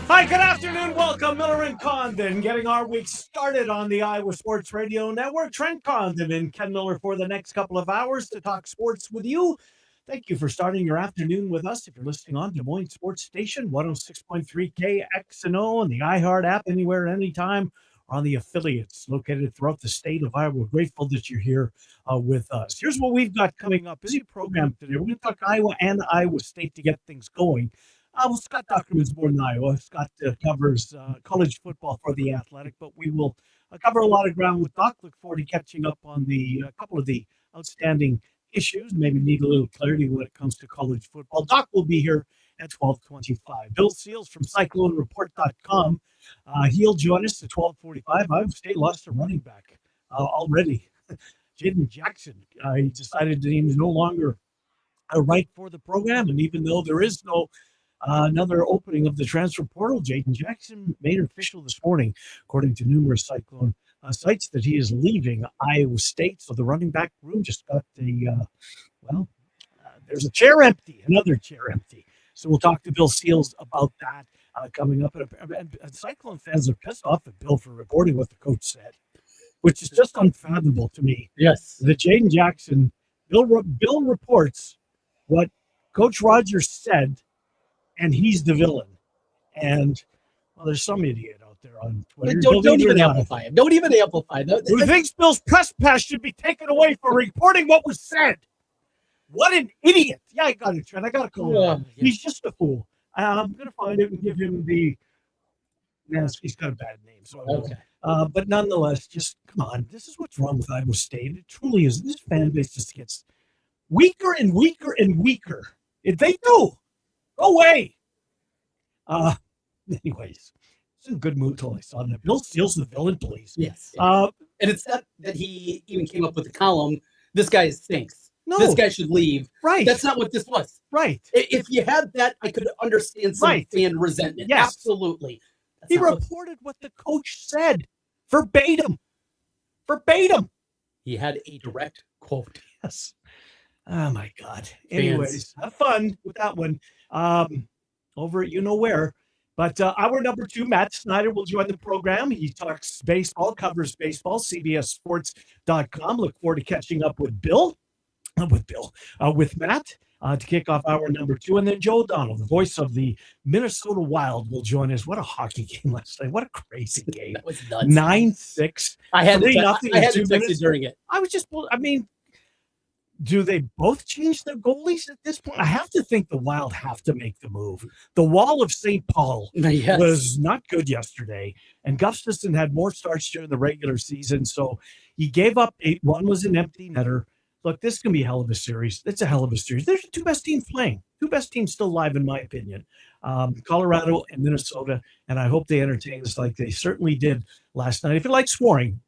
Hi, good afternoon. Welcome, Miller and Condon, getting our week started on the Iowa Sports Radio Network. Trent Condon and Ken Miller for the next couple of hours to talk sports with you. Thank you for starting your afternoon with us. If you're listening on Des Moines Sports Station, 106.3 KXNO, and the iHeart app, anywhere, anytime, or on the affiliates located throughout the state of Iowa. We're grateful that you're here with us. Here's what we've got coming up. Busy program today. We're going to talk Iowa and Iowa State to get things going. Well, Scott Dochterman's born in Iowa. Scott covers college football for The Athletic, but we will cover a lot of ground with Doc. Look forward to catching up on the couple of the outstanding issues. Maybe need a little clarity when it comes to college football. Doc will be here at 12:25. Bill Seals from CycloneReport.com. He'll join us at 12:45. Iowa State lost a running back already. Jaden Jackson. He decided that he was no longer right for the program, and even though there is no another opening of the transfer portal, Jaden Jackson made it official this morning, according to numerous Cyclone sites, that he is leaving Iowa State. So the running back room just got there's a chair empty, another chair empty. So we'll talk to Bill Seals about that coming up. And Cyclone fans are pissed off at Bill for reporting what the coach said, which is just unfathomable to me. Yes. The Jaden Jackson, Bill reports what Coach Rogers said, and he's the villain. And, well, there's some idiot out there on Twitter. Don't even amplify him. Don't even amplify him. Who thinks Bill's press pass should be taken away for reporting what was said. What an idiot. Yeah, I got it, Trent. I got to call him. Yeah. He's just a fool. I'm going to find him and give him the... Yes, he's got a bad name. So okay. But nonetheless, just come on. This is what's wrong with Iowa State. It truly is. This fan base just gets weaker and weaker and weaker. They do. Go away. Anyways, it's in a good mood till I saw that. Bill Seals the villain, please. Yes. And it's not that he even came up with the column, this guy stinks. No. This guy should leave. Right. That's not what this was. Right. If you had that, I could understand some fan resentment. Yes. Absolutely. He reported what the coach said. Verbatim. He had a direct quote. Yes. Oh, my God. Anyways, have fun with that one. Over at you-know-where. But our number 2, Matt Snyder, will join the program. He talks baseball, covers baseball, CBSSports.com. Look forward to catching up with Matt to kick off our number 2. And then Joe O'Donnell, the voice of the Minnesota Wild, will join us. What a hockey game last night. What a crazy game. That was nuts. 9-6. I had to text you during it. Do they both change their goalies at this point? I have to think the Wild have to make the move. The Wall of St. Paul was not good yesterday, and Gustafsson had more starts during the regular season, so he gave up 8. One was an empty netter. Look, this can be a hell of a series. It's a hell of a series. There's the 2 best teams playing. 2 best teams still alive, in my opinion. Colorado and Minnesota, and I hope they entertain us like they certainly did last night. If you like scoring,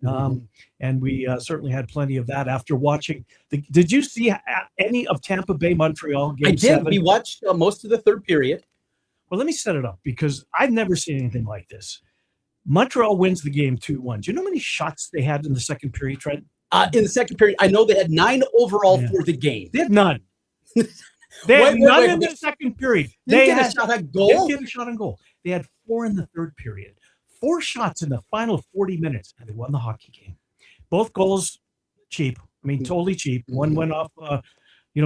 and we certainly had plenty of that after watching. Did you see any of Tampa Bay Montreal game 7? I did. We watched most of the third period. Well, let me set it up because I've never seen anything like this. Montreal wins the game 2-1. Do you know how many shots they had in the second period, Trent? In the second period, I know they had 9 overall for the game. They had none. They had none in the second period. They had a shot on goal? They didn't get a shot on goal. They had 4 in the third period. 4 shots in the final 40 minutes, and they won the hockey game. Both goals cheap. I mean, totally cheap. One went off,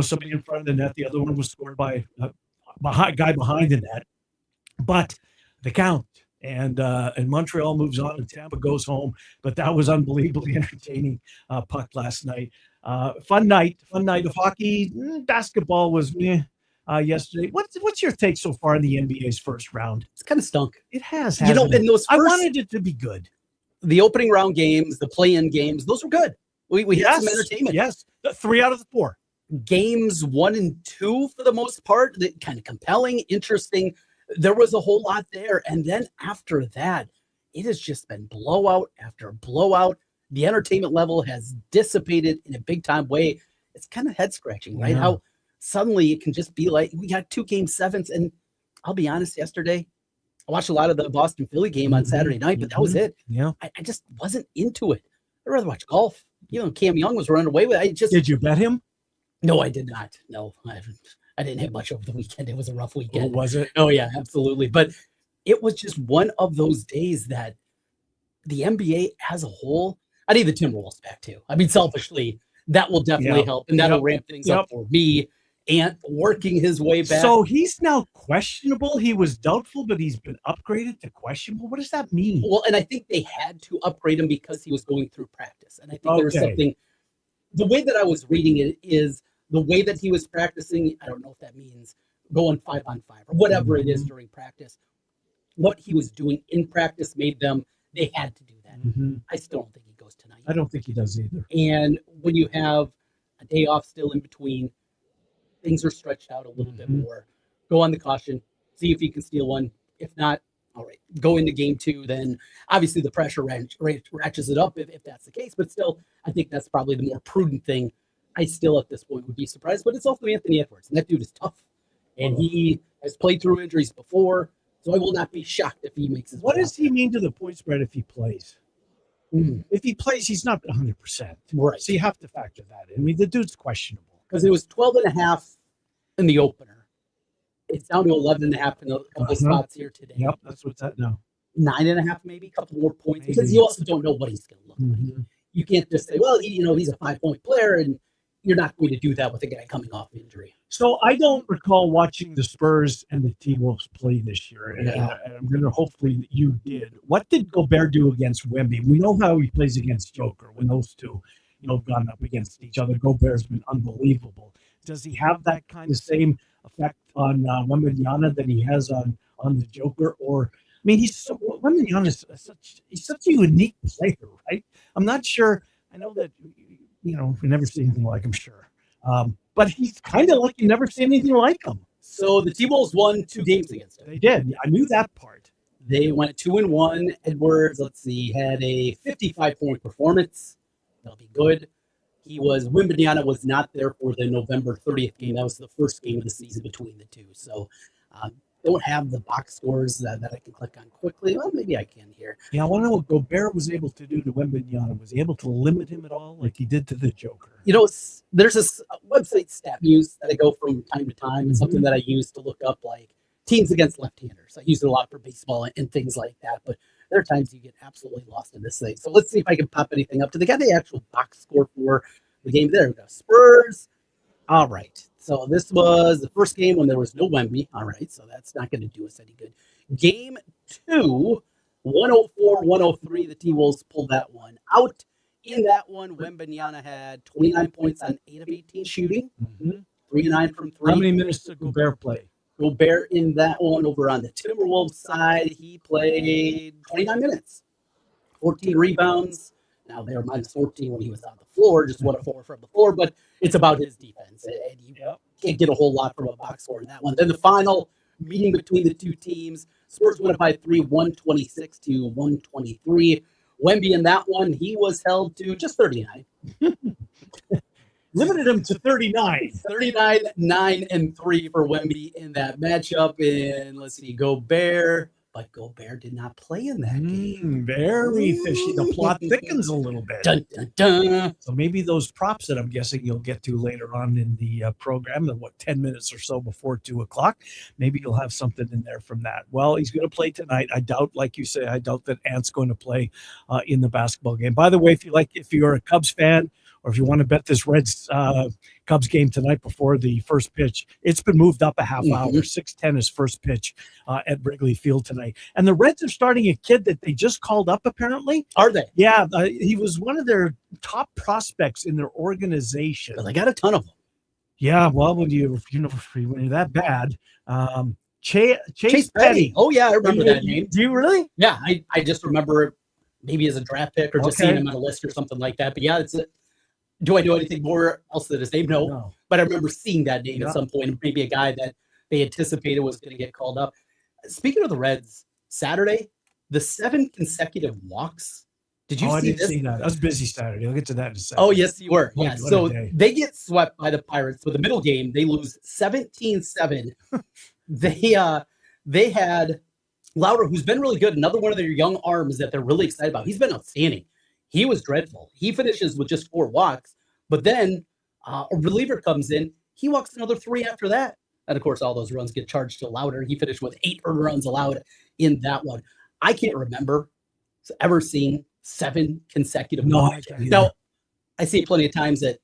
somebody in front of the net. The other one was scored by a guy behind the net. But they count. And Montreal moves on, and Tampa goes home. But that was unbelievably entertaining puck last night. Fun night of hockey. Basketball was yesterday. What's your take so far in the NBA's first round? It's kind of stunk. It has. In those I wanted it to be good. The opening round games, the play-in games, those were good. We had some entertainment. Yes, 3 out of the 4. Games 1 and 2 for the most part, kind of compelling, interesting. There was a whole lot there. And then after that, it has just been blowout after blowout. The entertainment level has dissipated in a big-time way. It's kind of head-scratching, right? How suddenly it can just be like, we got 2 game 7s. And I'll be honest, yesterday, I watched a lot of the Boston-Philly game on Saturday night, but that was it. Yeah, I just wasn't into it. I'd rather watch golf. Cam Young was running away with it. Did you bet him? No, I did not. No, I didn't hit much over the weekend. It was a rough weekend. Oh, was it? Oh, yeah, absolutely. But it was just one of those days that the NBA as a whole, I need the Timberwolves back too. I mean, selfishly, that will definitely help, and that'll ramp things up for me. And working his way back. So he's now questionable. He was doubtful, but he's been upgraded to questionable. What does that mean? Well, and I think they had to upgrade him because he was going through practice. And I think there was something, the way that I was reading it is the way that he was practicing. I don't know if that means going 5-on-5 or whatever it is during practice. What he was doing in practice made them, they had to do that. I still don't think he goes tonight. I don't think he does either. And when you have a day off still in between, things are stretched out a little bit more. Go on the caution, see if you can steal one. If not, all right, go into game 2. Then obviously the pressure ratchets it up if that's the case. But still, I think that's probably the more prudent thing. I still at this point would be surprised, but it's also Anthony Edwards, and that dude is tough. And he has played through injuries before, so I will not be shocked if he makes his What does he mean to the point spread if he plays? If he plays, he's not 100%. Right. So you have to factor that in. I mean, the dude's questionable. Because it was 12.5 in the opener. It's down to 11.5 in a couple of spots here today. Yep, that's what's that now. 9.5, maybe, a couple more points. Because you also don't know what he's going to look like. You can't just say, well, he's a 5-point player, and you're not going to do that with a guy coming off injury. So I don't recall watching the Spurs and the T-Wolves play this year, and I'm going to hopefully you did. What did Gobert do against Wemby? We know how he plays against Joker when those two, have gone up against each other. Gobert's been unbelievable. Does he have that kind of same effect on Wembanyama that he has on the Joker? Or I mean, Wembanyama is such a unique player, right? I'm not sure. I know that we never see anything like him, sure. But he's kind of like you never see anything like him. So the T-Wolves won 2 games against him. They did. I knew that part. They went 2-1. Edwards, had a 55-point performance. That'll be good. Wembanyama was not there for the November 30th game. That was the first game of the season between the two. So don't have the box scores that I can click on quickly. Well, maybe I can here. Yeah, I want to know what Gobert was able to do to Wembanyama. Was he able to limit him at all like he did to the Joker? There's this website, StatMuse, that I go from time to time. It's something that I use to look up like teams against left-handers. I use it a lot for baseball and things like that. But there are times you get absolutely lost in this thing. So let's see if I can pop anything up. Do they got the actual box score for the game? There we go. Spurs. All right. So this was the first game when there was no Wemby. All right. So that's not going to do us any good. Game 2, 104-103. The T-Wolves pulled that one out. In that one, Wembanyama had 29 points on 8 of 18 shooting. 3-9 from 3. How many minutes did Gobert play? Gobert in that one over on the Timberwolves side, he played 29 minutes, 14 rebounds. Now they were minus 14 when he was on the floor, just 1 of 4 from the floor, but it's about his defense. And you can't get a whole lot from a box score in that one. Then the final meeting between the two teams, Spurs went up by 3, 126-123. Wemby in that one, he was held to just 39. Limited him to 39. 39, 9, and 3 for Wemby in that matchup. And let's see, Gobert. But Gobert did not play in that game. Very fishy. The plot thickens a little bit. Dun, dun, dun. So maybe those props that I'm guessing you'll get to later on in the program, 10 minutes or so before 2 o'clock, maybe you'll have something in there from that. Well, he's going to play tonight. I doubt, like you say, that Ant's going to play in the basketball game. By the way, if you're a Cubs fan, or if you want to bet this Reds Cubs game tonight before the first pitch, it's been moved up a half hour. 6:10 is first pitch at Wrigley Field tonight. And the Reds are starting a kid that they just called up, apparently. Are they? Yeah, he was one of their top prospects in their organization. Well, they got a ton of them. Yeah, well, when you're that bad. Chase Petty. Oh, yeah, I remember that name. Do you really? Yeah, I just remember maybe as a draft pick or just seeing him on a list or something like that. But yeah, do I know anything more else than his name? No. But I remember seeing that name at some point. Maybe a guy that they anticipated was going to get called up. Speaking of the Reds, Saturday, the 7 consecutive walks. Did you see this? I didn't see that. I was busy Saturday. I'll get to that in a second. Oh, yes, you were. Yeah. So they get swept by the Pirates. For the middle game, they lose 17-7. They had Lauder, who's been really good, another one of their young arms that they're really excited about. He's been outstanding. He was dreadful. He finishes with just 4 walks, but then a reliever comes in. He walks another 3 after that. And of course, all those runs get charged to Louder. He finished with 8 earned runs allowed in that one. I can't remember ever seeing 7 consecutive. No, walks. Now, I see it plenty of times at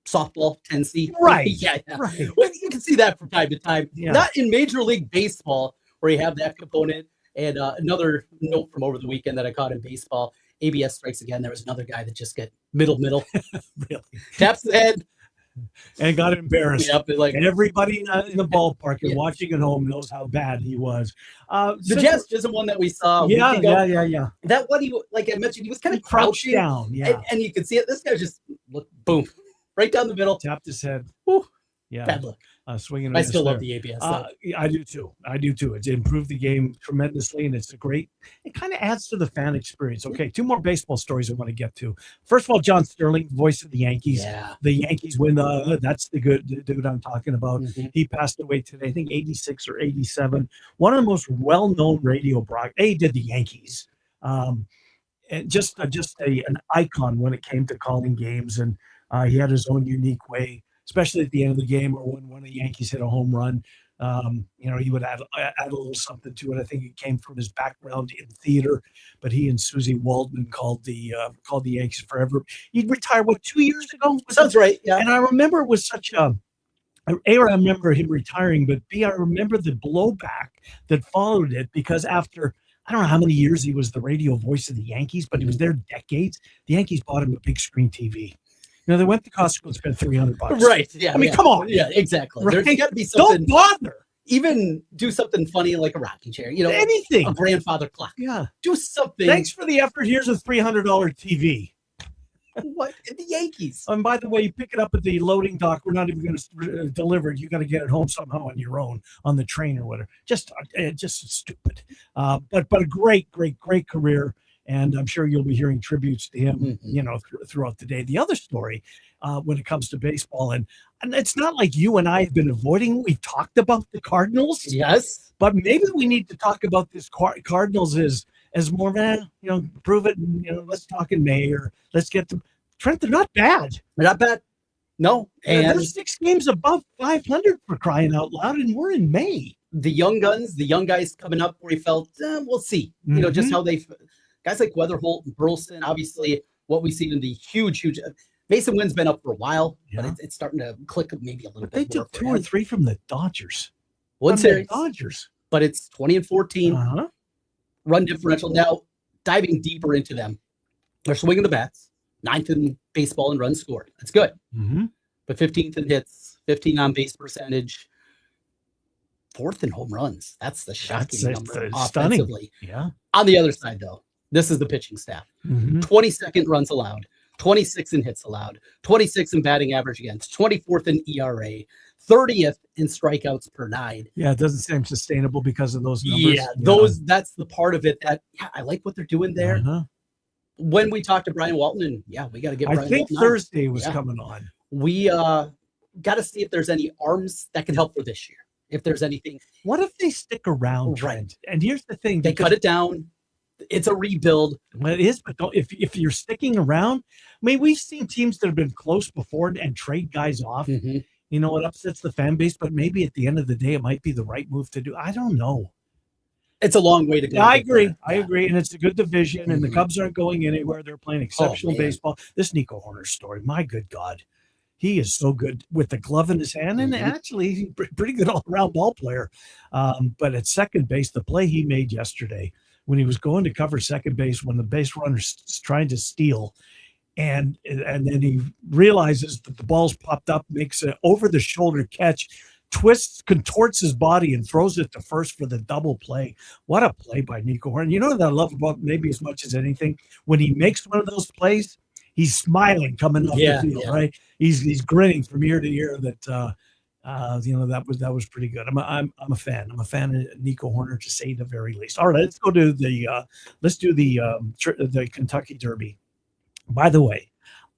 softball, Tennessee. Right. Yeah. Right. Well, you can see that from time to time. Yeah. Not in Major League Baseball, where you have that component. And another note from over the weekend that I caught in baseball, ABS strikes again. There was another guy that just got middle. Really? Taps the head. And got embarrassed. Yep, like and everybody in the ballpark and watching at home knows how bad he was. The Jets is the one that we saw. Yeah. That one, like I mentioned, he was kind of crouched crouching down. Yeah. And you could see it. This guy just looked, boom, right down the middle. Tapped his head. Woo. Yeah. Bad luck. Swinging. I still love the ABS. I do too. It's improved the game tremendously, and it's it kind of adds to the fan experience. Okay, 2 more baseball stories I want to get to. First of all, John Sterling, voice of the Yankees. Yeah. The Yankees win. That's the good dude I'm talking about. Mm-hmm. He passed away today, I think 86 or 87. One of the most well-known radio broadcasters. He did the Yankees. And just an icon when it came to calling games, and he had his own unique way, especially at the end of the game or when one of the Yankees hit a home run. He would add a little something to it. I think it came from his background in theater, but he and Susie Waldman called the Yankees forever. He'd retired, 2 years ago? Sounds right, yeah. And I remember it was such I remember him retiring, but B, I remember the blowback that followed it, because after, I don't know how many years he was the radio voice of the Yankees, but he was there decades. The Yankees bought him a big screen TV. They went to Costco and spent $300. Right. Yeah. I mean, come on. Yeah, exactly. Right? There's got to be something. Don't bother. Even do something funny like a rocking chair. Anything. A grandfather clock. Yeah. Do something. Thanks for the effort. Here's a $300 TV. What? The Yankees. And by the way, you pick it up at the loading dock. We're not even going to deliver it. You got to get it home somehow on your own, on the train or whatever. Just stupid. But a great career. And I'm sure you'll be hearing tributes to him, throughout the day. The other story, when it comes to baseball, and it's not like you and I have been avoiding. We've talked about the Cardinals, yes, but maybe we need to talk about this Cardinals as more of prove it. And, let's talk in May, or let's get them. Trent, they're not bad. They're not bad. No, and they're 6 games above 500 for crying out loud, and we're in May. The young guys coming up where he felt, we'll see. Just how they. Guys like Weatherholt and Burleson, obviously, what we've seen in the huge. Mason Wynn's been up for a while, but it's starting to click maybe a little bit. They took 2 or 3 from the Dodgers. One series, Dodgers, but it's 20-14 run differential. Now, diving deeper into them, they're swinging the bats, 9th in baseball in runs scored. That's good, but 15th in hits, 15 on base percentage. 4th in home runs. That's the shocking number offensively. Yeah. On the other side, though, this is the pitching staff. 22nd runs allowed, 26 in hits allowed, 26 in batting average against, 24th in ERA, 30th in strikeouts per 9. Yeah, it doesn't seem sustainable because of those numbers. Yeah, that's the part of it that I like what they're doing there. When we talked to Brian Walton, and we got to get Brian I think Walton Thursday was coming on. We got to see if there's any arms that can help for this year. If there's anything. What if they stick around, Trent? And here's the thing. They cut it down. It's a rebuild. Well, it is, but if you're sticking around, we've seen teams that have been close before and trade guys off. It upsets the fan base, but maybe at the end of the day, it might be the right move to do. I don't know. It's a long way to go. I agree. I agree. And it's a good division, and the Cubs aren't going anywhere. They're playing exceptional baseball. This Nico Horner story, my good God. He is so good with the glove in his hand, and actually he's a pretty good all-around ball player. But at second base, the play he made yesterday when he was going to cover second base when the base runner's trying to steal, and then he realizes that the ball's popped up, makes an over-the-shoulder catch, twists, contorts his body, and throws it to first for the double play. What a play by Nico Horner. You know what I love about maybe as much as anything? When he makes one of those plays, he's smiling coming off the field, right? He's grinning from ear to ear. That that was pretty good. I'm a fan. I'm a fan of Nico Horner, to say the very least. All right, let's go to the Kentucky Derby. By the way,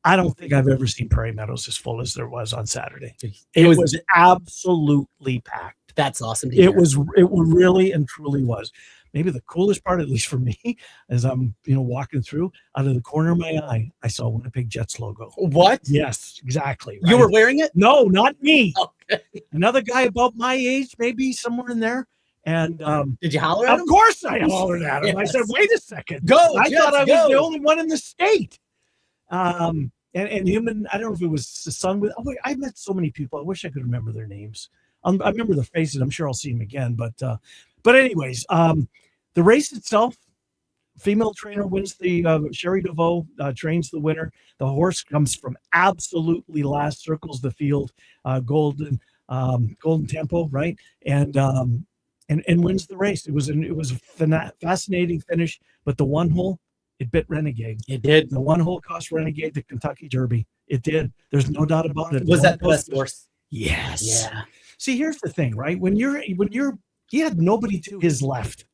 I don't think I've ever seen Prairie Meadows as full as there was on Saturday. It was absolutely packed. That's awesome to hear. It really and truly was. Maybe the coolest part, at least for me, as I'm walking through, out of the corner of my eye, I saw Winnipeg Jets logo. What? Yes, exactly. Right? You were wearing it? No, not me. Oh. Another guy about my age, maybe somewhere in there. And Did you holler at him? of course I hollered at him. I Yes. said, wait a second. Go, I Jets, thought I was go. the only one in the state. And him and I don't know if it was the son with. Oh, wait, I met so many people. I wish I could remember their names. I remember their faces. I'm sure I'll see them again. But anyways, the race itself, female trainer wins the Sherry DeVoe trains the winner. The horse comes from absolutely last, circles the field, golden tempo, right, and wins the race. It was a fascinating finish, but the one hole, it bit Renegade. It did. The one hole cost Renegade the Kentucky Derby. It did. There's no doubt about it. Was that the best horse? Yes. Yeah. See, here's the thing, right? He had nobody to his left.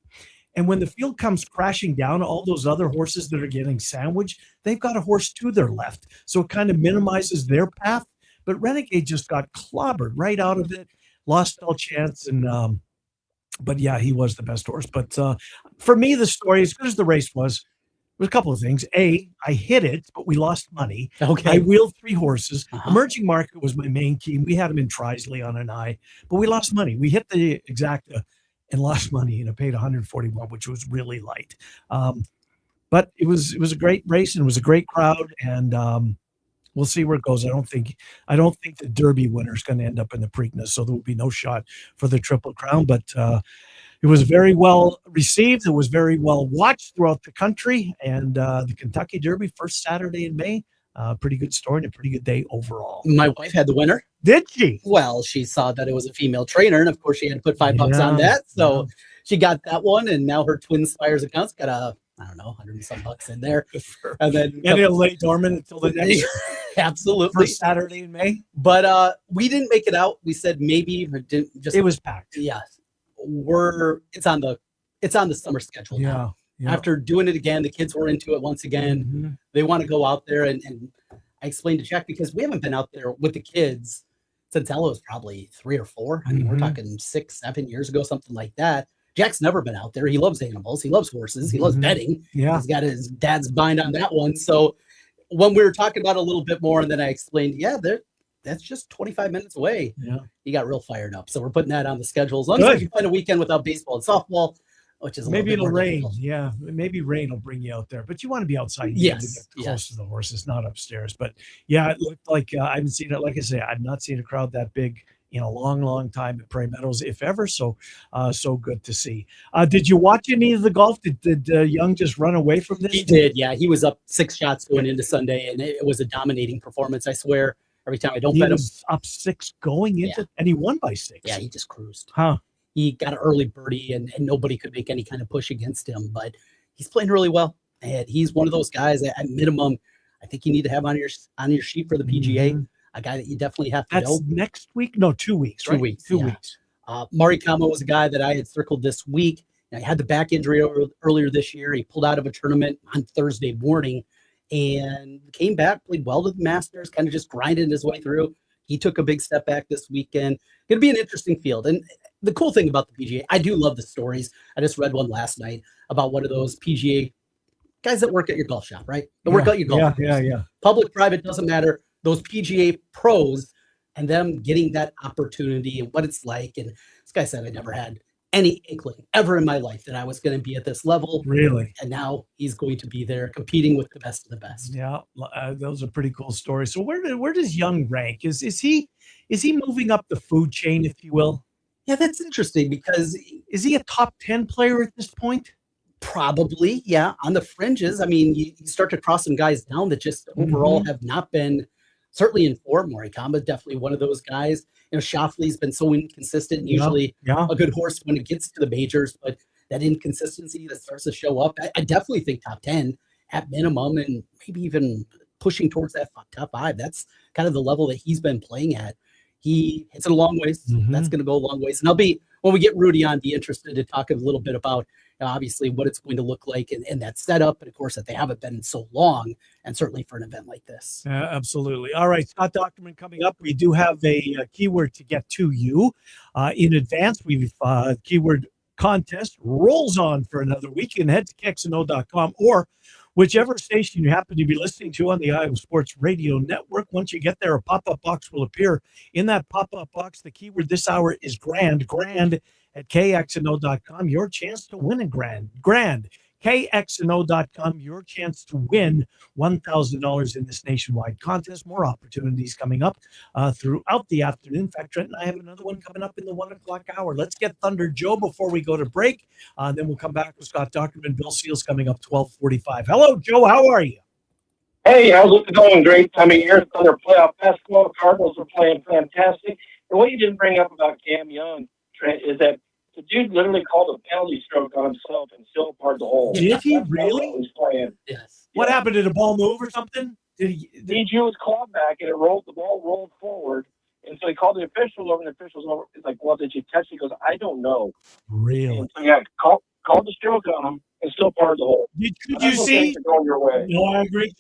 And when the field comes crashing down, all those other horses that are getting sandwiched, they've got a horse to their left. So it kind of minimizes their path. But Renegade just got clobbered right out of it, lost all chance. And but yeah, he was the best horse. But for me, the story, as good as the race was a couple of things. I hit it, but we lost money. Okay. I wheeled 3 horses. Uh-huh. Emerging Market was my main team. We had him in Trisley on an eye, but we lost money. We hit the exacta and lost money, and I paid 141, which was really light. But it was a great race, and it was a great crowd, and we'll see where it goes. I don't think the Derby winner is going to end up in the Preakness, so there will be no shot for the Triple Crown. But it was very well received. It was very well watched throughout the country, and the Kentucky Derby, first Saturday in May. Pretty good story and a pretty good day overall. My wife had the winner. Did she? Well, she saw that it was a female trainer, and of course she had to put $5 on that. So she got that one, and now her Twin Spires account's got I don't know, $100 and some bucks in there. And then it'll lay dormant until the next absolutely first Saturday in May. But we didn't make it out. We said maybe, but didn't. Just it was packed. Yeah, it's on the summer schedule now. Yeah. After doing it again, the kids were into it once again. Mm-hmm. They want to go out there, and I explained to Jack, because we haven't been out there with the kids since Ella was probably 3 or 4. I mean, we're talking 6, 7 years ago, something like that. Jack's never been out there. He loves animals. He loves horses. He loves betting. Yeah. He's got his dad's bind on that one. So when we were talking about it a little bit more, and then I explained, that's just 25 minutes away. Yeah. He got real fired up. So we're putting that on the schedule. As long as we can find a weekend without baseball and softball, which is maybe it'll rain. Difficult. Yeah, maybe rain will bring you out there, but you want to be outside. Yes, to get close to the horses, not upstairs. But yeah, it looked like I haven't seen it. Like I say, I've not seen a crowd that big in a long, long time at Prairie Meadows, if ever. So, so good to see. Did you watch any of the golf? Did Young just run away from this? He did. Yeah, he was up 6 shots going into Sunday, and it was a dominating performance. I swear, every time I don't bet him, up 6 going into, and he won by 6. Yeah, he just cruised. Huh. He got an early birdie, and nobody could make any kind of push against him. But he's playing really well, and he's one of those guys that, at minimum, I think you need to have on your sheet for the PGA. Mm-hmm. A guy that you definitely have to know. That's next week? No, 2 weeks. 2 weeks. 2 weeks. Mari Kama was a guy that I had circled this week. He had the back injury earlier this year. He pulled out of a tournament on Thursday morning and came back, played well to the Masters, kind of just grinded his way through. He took a big step back this weekend. Going to be an interesting field. And the cool thing about the PGA, I do love the stories. I just read one last night about one of those PGA guys that work at your golf shop, right? That work at your golf. Yeah. Public, private, doesn't matter. Those PGA pros and them getting that opportunity and what it's like. And this guy said, I never had any inkling ever in my life that I was going to be at this level. Really? And now he's going to be there competing with the best of the best. Yeah, those are pretty cool stories. So where does Young rank? Is he moving up the food chain, if you will? Yeah, that's interesting, because is he a top 10 player at this point? Probably, yeah. On the fringes, I mean, you start to cross some guys down that just overall have not been certainly in form. Morikama, definitely one of those guys. Shoffley's been so inconsistent. Usually a good horse when it gets to the majors, but that inconsistency that starts to show up, I definitely think top 10 at minimum, and maybe even pushing towards that top 5. That's kind of the level that he's been playing at. He hits it a long ways. That's going to go a long ways. And when we get Rudy on, be interested to talk a little bit about obviously what it's going to look like in that setup. And of course, that they haven't been in so long, and certainly for an event like this. Absolutely. All right. Scott Dochterman coming up. We do have a keyword to get to you in advance. We've keyword contest rolls on for another week. You can head to KXNO.com, or whichever station you happen to be listening to on the Iowa Sports Radio Network. Once you get there, a pop-up box will appear. In that pop-up box, the keyword this hour is grand. Grand at kxno.com. Your chance to win a grand. Grand. KXNO.com, your chance to win $1,000 in this nationwide contest. More opportunities coming up throughout the afternoon. In fact, Trent and I have another one coming up in the 1 o'clock hour. Let's get Thunder Joe before we go to break. Then we'll come back with Scott Dochterman. Bill Seals coming up 12:45. Hello, Joe. How are you? Hey, how's it going? Great time of year. Thunder playoff basketball. Cardinals are playing fantastic. And what you didn't bring up about Cam Young, Trent, is that the dude literally called a penalty stroke on himself and still parred the hole. Did he really? He's playing. Yes. What happened? Did the ball move or something? He drew his claw back and the ball rolled forward. And so he called the officials over, and the officials over. He's like, well, did you touch it? He goes, I don't know. Really? And so, yeah, called the stroke on him and still parred the hole. Could you see? Going your way. No, I agree.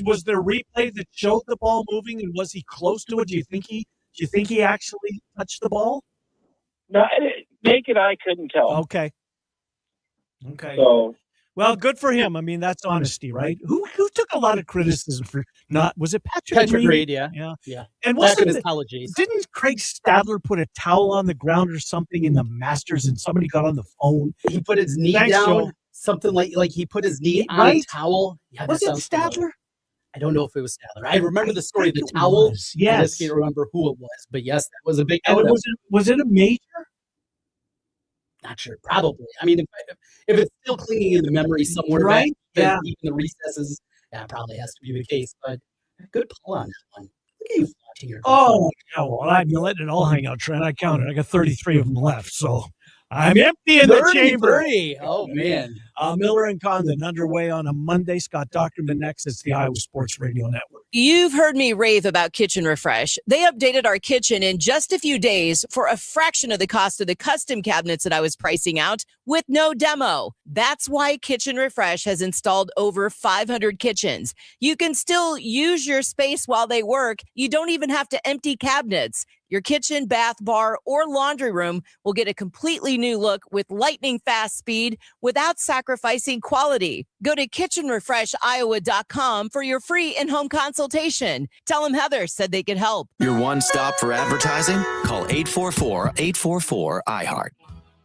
Was there a replay that showed the ball moving, and was he close to it? Do you think he actually touched the ball? No, naked eye couldn't tell. Okay. So, well, good for him. I mean, that's honesty, right? Who took a lot of criticism for not? Was it Patrick Reed? Yeah. And Back in his college days. Didn't Craig Stadler put a towel on the ground or something in the Masters, and somebody got on the phone? He put his knee down, Joe. something like he put his knee on Right? a towel. Yeah, Was that it sounds Stadler? familiar. I don't know if it was Stadler. I remember the story of the think it towel. was. I Yes. just can't remember who it was, but yes, that was a big. And was it a major? Not sure. Probably. I mean, if it's still clinging in the memory somewhere, Right? Yeah. Even the recesses, that probably has to be the case. But good pull on that one. Look at you flaunting your. Oh, yeah, well, I've been letting it all hang out, Trent. I counted. I got 33 of them left, so I'm empty in the chamber. 33. Oh, man. Miller and Condon underway on a Monday. Scott Dochterman next. It's the Iowa Sports Radio Network. You've heard me rave about Kitchen Refresh. They updated our kitchen in just a few days for a fraction of the cost of the custom cabinets that I was pricing out with no demo. That's why Kitchen Refresh has installed over 500 kitchens. You can still use your space while they work. You don't even have to empty cabinets. Your kitchen, bath, bar, or laundry room will get a completely new look with lightning fast speed without sacrificing quality. Go to kitchenrefreshiowa.com for your free in-home consultation. Tell them Heather said they could help. Your one stop for advertising? Call 844-844-iHeart.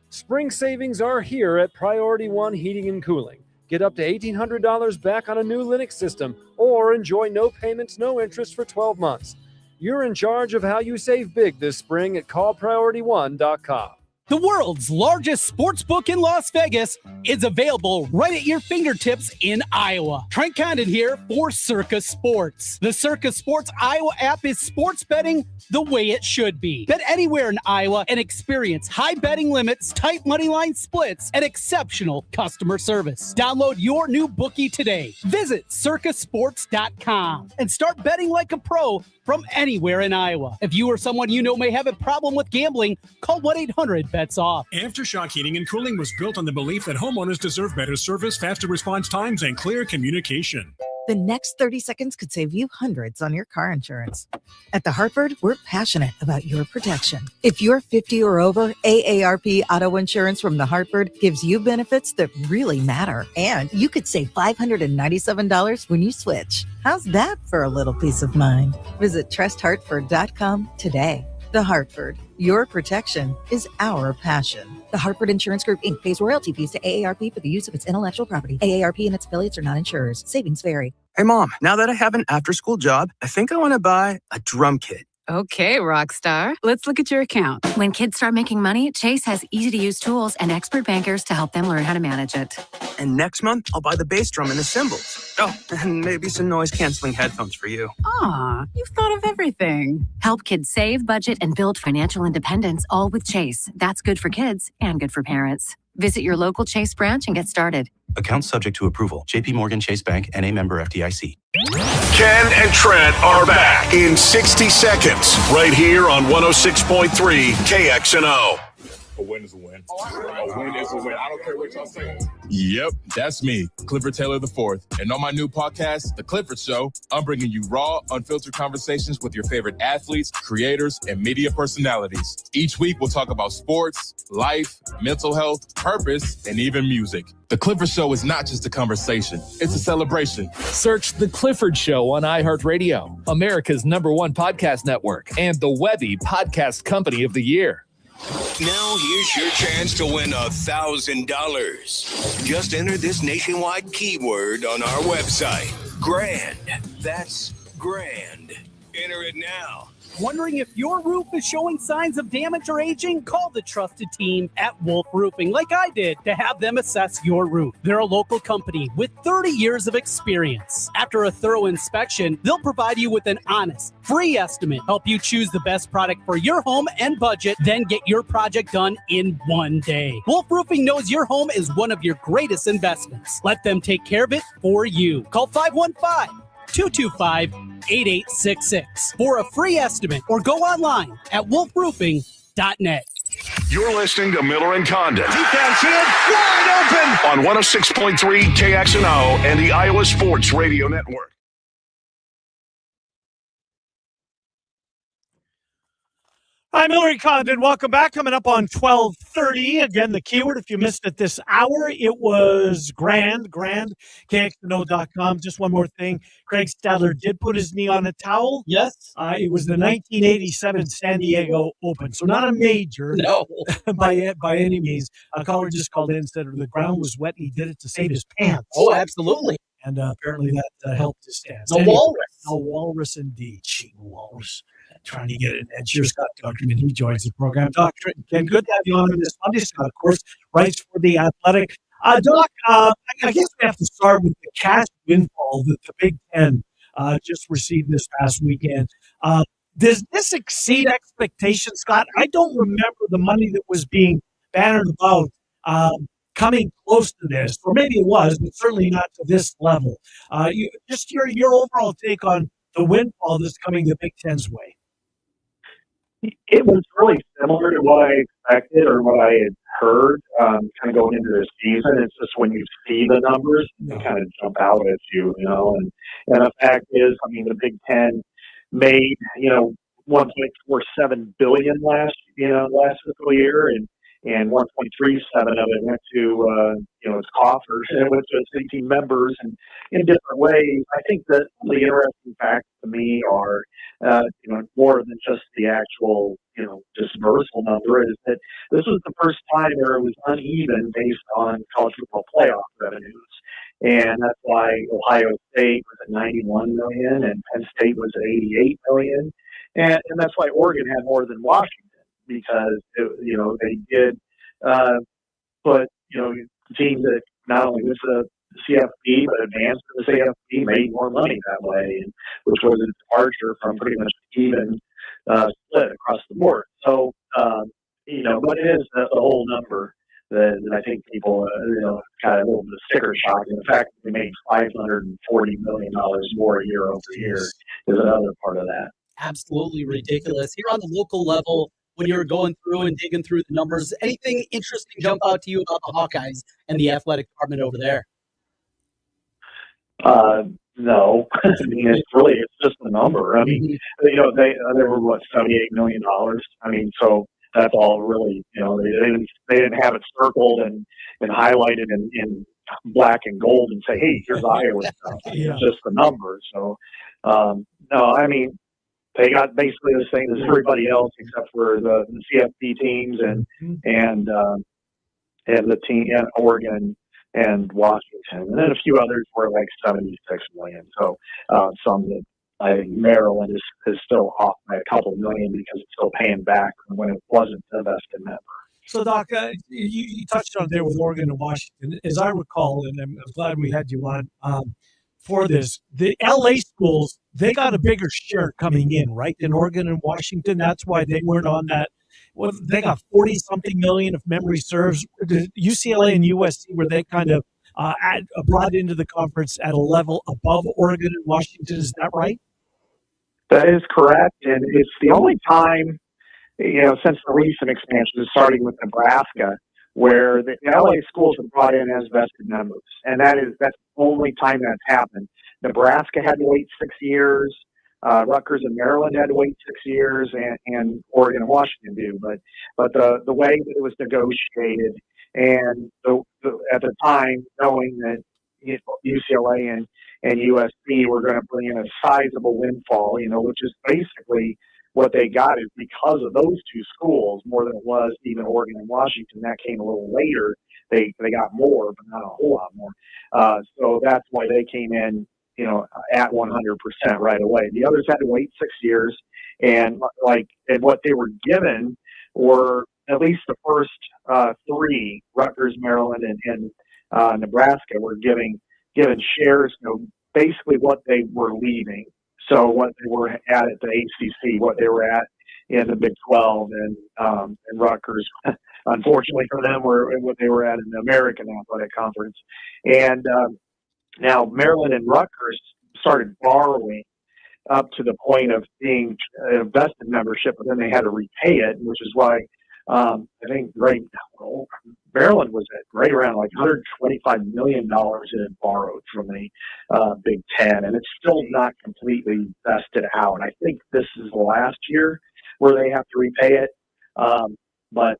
Spring savings are here at Priority One Heating and Cooling. Get up to $1,800 back on a new Linux system or enjoy no payments, no interest for 12 months. You're in charge of how you save big this spring at callpriority1.com. The world's largest sports book in Las Vegas is available right at your fingertips in Iowa. Trent Condon here for Circa Sports. The Circa Sports Iowa app is sports betting the way it should be. Bet anywhere in Iowa and experience high betting limits, tight money line splits, and exceptional customer service. Download your new bookie today. Visit circasports.com and start betting like a pro from anywhere in Iowa. If you or someone you know may have a problem with gambling, call 1-800-BETS-OFF. Aftershock Heating and Cooling was built on the belief that homeowners deserve better service, faster response times, and clear communication. The next 30 seconds could save you hundreds on your car insurance. At The Hartford, we're passionate about your protection. If you're 50 or over, AARP Auto Insurance from The Hartford gives you benefits that really matter. And you could save $597 when you switch. How's that for a little peace of mind? Visit trusthartford.com today. The Hartford, your protection is our passion. The Hartford Insurance Group, Inc. pays royalty fees to AARP for the use of its intellectual property. AARP and its affiliates are not insurers. Savings vary. Hey, Mom, now that I have an after-school job, I think I want to buy a drum kit. Okay, rock star. Let's look at your account. When kids start making money, Chase has easy-to-use tools and expert bankers to help them learn how to manage it. And next month, I'll buy the bass drum and the cymbals. Oh, and maybe some noise-canceling headphones for you. Aw, you've thought of everything. Help kids save, budget, and build financial independence, all with Chase. That's good for kids and good for parents. Visit your local Chase branch and get started. Account subject to approval. JP Morgan Chase Bank, N.A. member FDIC. Ken and Trent are back in 60 seconds right here on 106.3 KXNO. A win is a win. A win is a win. I don't care what y'all say. Yep, that's me, Clifford Taylor IV. And on my new podcast, The Clifford Show, I'm bringing you raw, unfiltered conversations with your favorite athletes, creators, and media personalities. Each week, we'll talk about sports, life, mental health, purpose, and even music. The Clifford Show is not just a conversation, it's a celebration. Search The Clifford Show on iHeartRadio, America's #1 podcast network, and the Webby Podcast Company of the Year. Now here's your chance to win $1,000. Just enter this nationwide keyword on our website. Grand. That's grand. Enter it now. Wondering if your roof is showing signs of damage or aging? Call the trusted team at Wolf Roofing, like I did, to have them assess your roof. They're a local company with 30 years of experience. After a thorough inspection, they'll provide you with an honest, free estimate, help you choose the best product for your home and budget, then get your project done in one day. Wolf Roofing knows your home is one of your greatest investments. Let them take care of it for you. Call 515-225-8866 for a free estimate or go online at wolfroofing.net. You're listening to Miller and Condon. Deep downfield, wide open. On 106.3 KXNO and the Iowa Sports Radio Network. Hi, Miller and Condon. Welcome back. Coming up on 12:30. Again, the keyword, if you missed it this hour, it was grand, KXNO.com. Just one more thing. Craig Stadler did put his knee on a towel. Yes. It was the 1987 San Diego Open. So not a major by any means. A caller just called in and said the ground was wet. He did it to save his pants. Oh, absolutely. And apparently that helped his stance. The walrus. A walrus indeed. Cheating walrus. Trying to get an edge. Here's Scott Dochterman. He joins the program. Dr. Ken, good to have you on this Monday. Scott, of course, writes for The Athletic. Doc, I guess we have to start with the cash windfall that the Big Ten just received this past weekend. Does this exceed expectations, Scott? I don't remember the money that was being bannered about coming close to this, or maybe it was, but certainly not to this level. Just your overall take on the windfall that's coming the Big Ten's way. It was really similar to what I expected or what I had heard kind of going into this season. It's just when you see the numbers, they kind of jump out at you, And the fact is, I mean, the Big Ten made, $1.47 billion last fiscal year, and 1.37 of it went to its coffers, and it went to its 18 members, and in different ways. I think that the interesting facts to me are more than just the actual dispersal number, is that this was the first time where it was uneven based on college football playoff revenues, and that's why Ohio State was at 91 million and Penn State was at 88 million, and that's why Oregon had more than Washington, because they did put teams that not only went to the CFP but advanced to the CFP made more money that way, which was a departure from pretty much even split across the board. So but it is the whole number that I think people kind of a little bit of sticker shock, and the fact that they made $540 million more year over year is another part of that. Absolutely ridiculous. Here on the local level, when you're going through and digging through the numbers, anything interesting jump out to you about the Hawkeyes and the athletic department over there? No, I mean, it's just a number. I mean, they were $78 million. I mean, so that's all really, they didn't have it circled and highlighted in black and gold and say, hey, here's Iowa stuff. It's just the number. So, no, I mean, they got basically the same as everybody else except for the CFP teams and the team in Oregon and Washington, and then a few others were like 76 million. So some that I think Maryland is still off by a couple million because it's still paying back when it wasn't the vested member. So, Doc, you touched on there with Oregon and Washington. As I recall, and I'm glad we had you on for this, the LA schools, they got a bigger share coming in, right, than Oregon and Washington. That's why they weren't on that. Well, they got 40-something million, if memory serves. UCLA and USC, were they kind of brought into the conference at a level above Oregon and Washington? Is that right? That is correct, and it's the only time since the recent expansion, starting with Nebraska, where the LA schools have brought in as vested members, and that's the only time that's happened. Nebraska had to wait 6 years. Rutgers and Maryland had to wait 6 years, and Oregon and Washington do. But the way that it was negotiated, and at the time, knowing that UCLA and USC were going to bring in a sizable windfall, which is basically what they got is because of those two schools more than it was even Oregon and Washington. That came a little later. They got more, but not a whole lot more. So that's why they came in, at 100% right away. The others had to wait 6 years, and what they were given were at least the first three, Rutgers, Maryland, and Nebraska, were given shares, basically what they were leaving. So what they were at the ACC, what they were at in the Big 12, and Rutgers, unfortunately for them, were what they were at in the American Athletic Conference. And now Maryland and Rutgers started borrowing up to the point of being a vested membership, but then they had to repay it, which is why I think Maryland was right around like $125 million it had borrowed from the Big Ten, and it's still not completely vested out. I think this is the last year where they have to repay it. But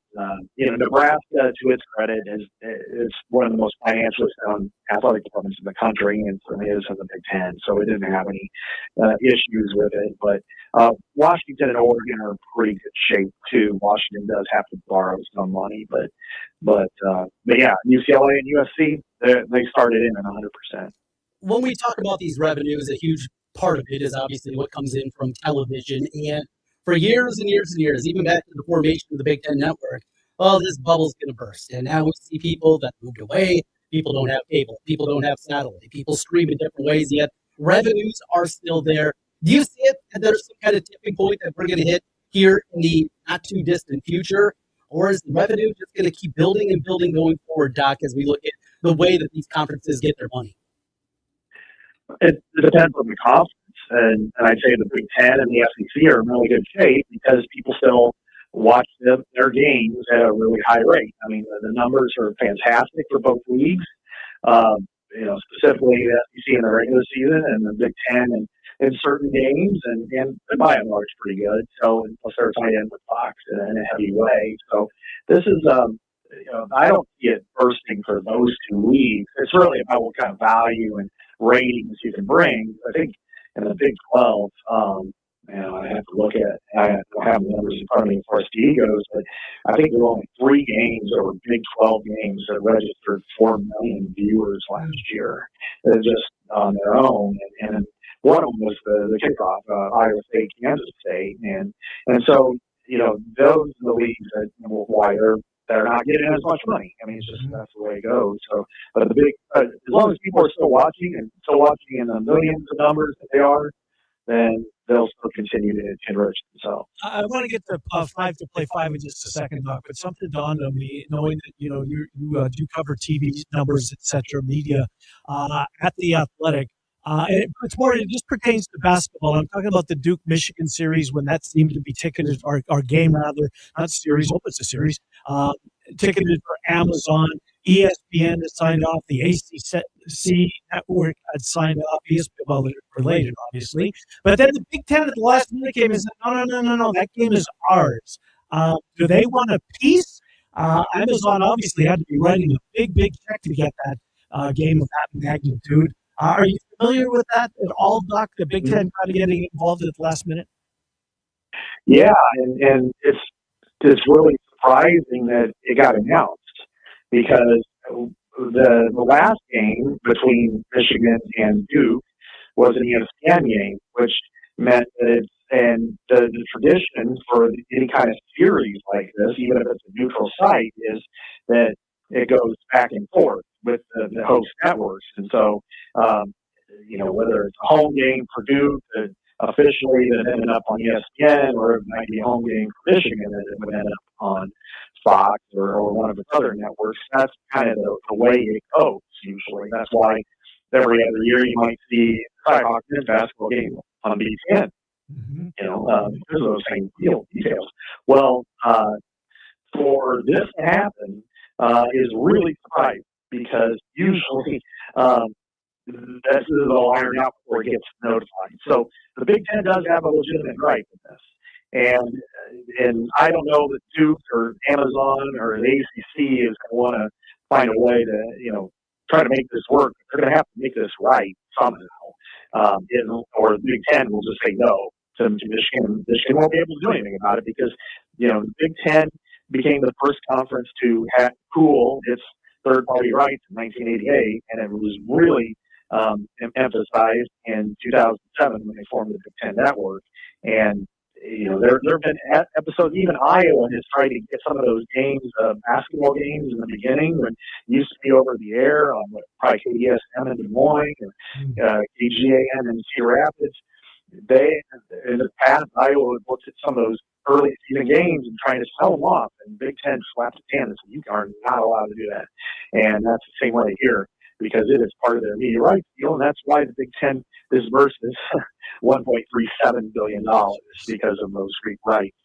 Nebraska, to its credit, is one of the most financially sound athletic departments in the country, and certainly is in the Big Ten. So it didn't have any issues with it. But Washington and Oregon are in pretty good shape too. Washington does have to borrow some money, but yeah, UCLA and USC they started in at 100%. When we talk about these revenues, a huge part of it is obviously what comes in from television. And for years and years and years, even back to the formation of the Big Ten Network, this bubble's going to burst. And now we see people that moved away. People don't have cable. People don't have satellite. People stream in different ways, yet revenues are still there. Do you see it? That there's some kind of tipping point that we're going to hit here in the not-too-distant future? Or is the revenue just going to keep building and building going forward, Doc, as we look at the way that these conferences get their money? It depends on the conference. And I'd say the Big Ten and the SEC are in really good shape because people still watch their games at a really high rate. I mean, the numbers are fantastic for both leagues, specifically the SEC in the regular season and the Big Ten in certain games, and by and large pretty good. So, plus they're tied in with Fox in a heavy way. So this is, I don't see it bursting for those two leagues. It's really about what kind of value and ratings you can bring. I think in the Big 12, I have to look at, I don't have the numbers in front of me as far as TV goes, but I think there were only 3 games that were Big 12 games that registered 4 million viewers last year. They're just on their own. And one of them was the kickoff, Iowa State, Kansas State. And so, those are the leagues that, why they're not getting as much money. I mean, it's just, that's the way it goes. So, but as long as people are still watching in the millions of numbers that they are, then they'll still continue to enrich themselves. I want to get to 5 to play 5 in just a second, Doc, but something dawned on me, knowing that, you do cover TV numbers, et cetera, media, at The Athletic. It's more, it just pertains to basketball. I'm talking about the Duke-Michigan series when that seemed to be ticketed, our game rather, not series, hope it's a series, ticketed for Amazon. ESPN has signed off. The ACC network had signed off. ESPN, well, they're related, obviously. But then the Big Ten at the last minute came and said, no, that game is ours. Do they want a piece? Amazon obviously had to be writing a big check to get that game of that magnitude. Are you familiar with that at all, Doc? The Big Ten kind of getting involved at the last minute? Yeah, and it's really surprising that it got announced because the last game between Michigan and Duke was an ESPN game, which meant that and the tradition for any kind of series like this, even if it's a neutral site, is that it goes back and forth with the host networks. And so, whether it's a home game for Duke that officially that ended up on ESPN, or it might be a home game for Michigan that it would end up on Fox or one of its other networks, that's kind of the way it goes usually. That's why every other year you might see a Cyclones basketball game on BTN. Because of those same details. Well, for this to happen is really surprising because usually this is all ironed out before it gets notified. So the Big Ten does have a legitimate right with this. And I don't know that Duke or Amazon or the ACC is going to want to find a way to, try to make this work. They're going to have to make this right somehow. Or the Big Ten will just say no to Michigan. Michigan won't be able to do anything about it because, the Big Ten became the first conference to pool its third-party rights in 1988, and it was really emphasized in 2007 when they formed the Big Ten Network. And there have been episodes. Even Iowa has tried to get some of those games, basketball games in the beginning, when it used to be over the air on probably KDSM in Des Moines or KGAN in Cedar Rapids. In the past, Iowa looked at some of those early season games and trying to sell them off, and Big Ten slapped its hand and said, "You are not allowed to do that." And that's the same way here, because it is part of their media rights deal, and that's why the Big Ten disburses $1.37 billion because of those Greek rights.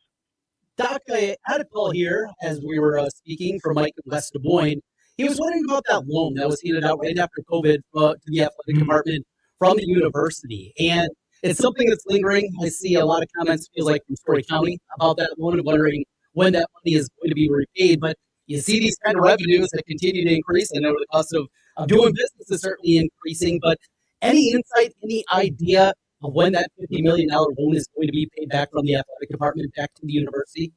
Doc, I had a call here as we were speaking from Mike in West Des Moines. He was wondering about that loan that was handed out right after COVID to the athletic department from the university. And it's something that's lingering. I see a lot of comments, feels like, from Story County about that loan and wondering when that money is going to be repaid. But you see these kind of revenues that continue to increase. I know the cost of doing business is certainly increasing, but any insight, any idea of when that $50 million loan is going to be paid back from the athletic department back to the university?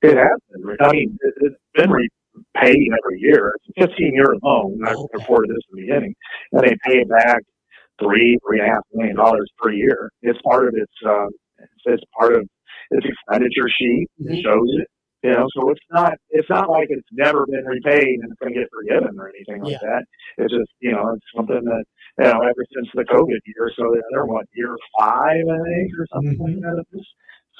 It has been. I mean, it's been repaid every year. It's a 15-year loan. I reported this in the beginning. And they pay it back $3.5 million per year. It's part of its expenditure sheet. It shows it. So it's not like it's never been repaid and it's going to get forgiven or anything like that. It's just, it's something that, ever since the COVID year, so they're year 5, I think, or something like that.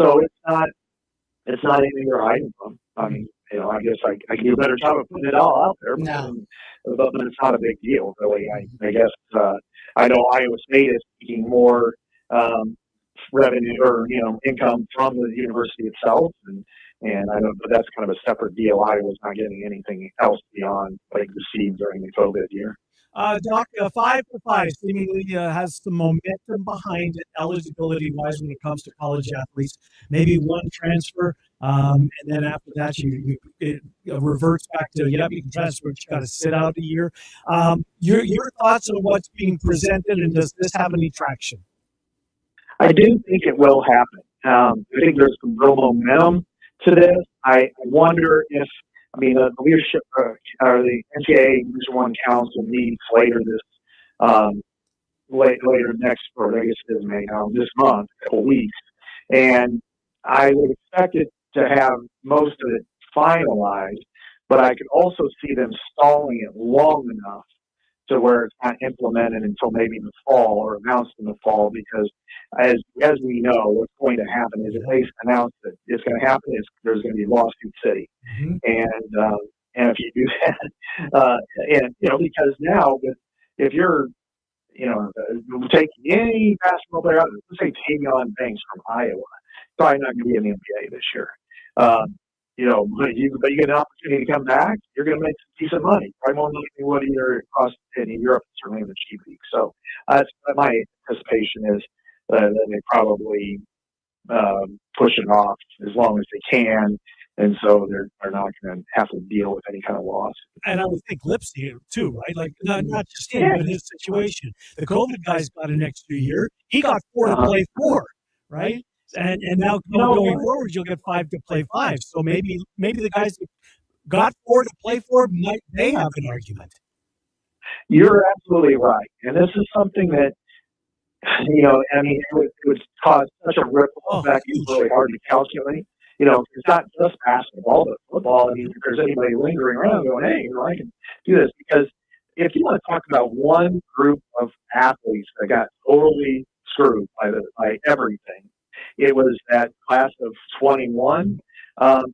So it's not anything they're hiding from. I mean, I guess I can do a better job of putting it all out there, but it's not a big deal, really. I guess, I know Iowa State is seeking more revenue or income from the university itself, and I know, but that's kind of a separate deal. Iowa's not getting anything else beyond like received during the COVID year. Doc, 5 for 5 seemingly has some momentum behind it, eligibility-wise, when it comes to college athletes. Maybe one transfer, and then after that, it reverts back to, you can transfer, but you got to sit out a year. Your thoughts on what's being presented, and does this have any traction? I do think it will happen. I think there's some real momentum to this. I wonder if, the leadership or the NCAA Division I Council meets later next, or I guess it is May now, this month, a couple weeks, and I would expect it to have most of it finalized, but I could also see them stalling it long enough to where it's not implemented until maybe the fall or announced in the fall, because as we know, what's going to happen is if they announce that it's going to happen, there's going to be lawsuit city. And if you do that, because now if you're, take any basketball player out, let's say Tavion Banks from Iowa, probably not going to be in the NBA this year. But you get an opportunity to come back, you're going to make some decent money. Probably more money than what either across in Europe, certainly in the G League. So my anticipation is that they probably push it off as long as they can, and so they're not going to have to deal with any kind of loss. And I would think Lipsy too, right? Like not just him, but his situation. The COVID guy's got an extra year. He got 4 to play 4, right? And now going forward, you'll get 5 to play 5. So maybe the guys that got 4 to play 4 they have an argument. You're absolutely right, and this is something that it would cause such a ripple effect. It's really hard to calculate. It's not just basketball, but football. If there's anybody lingering around going, hey, I can do this, because if you want to talk about one group of athletes that got totally screwed by everything, it was that class of 21,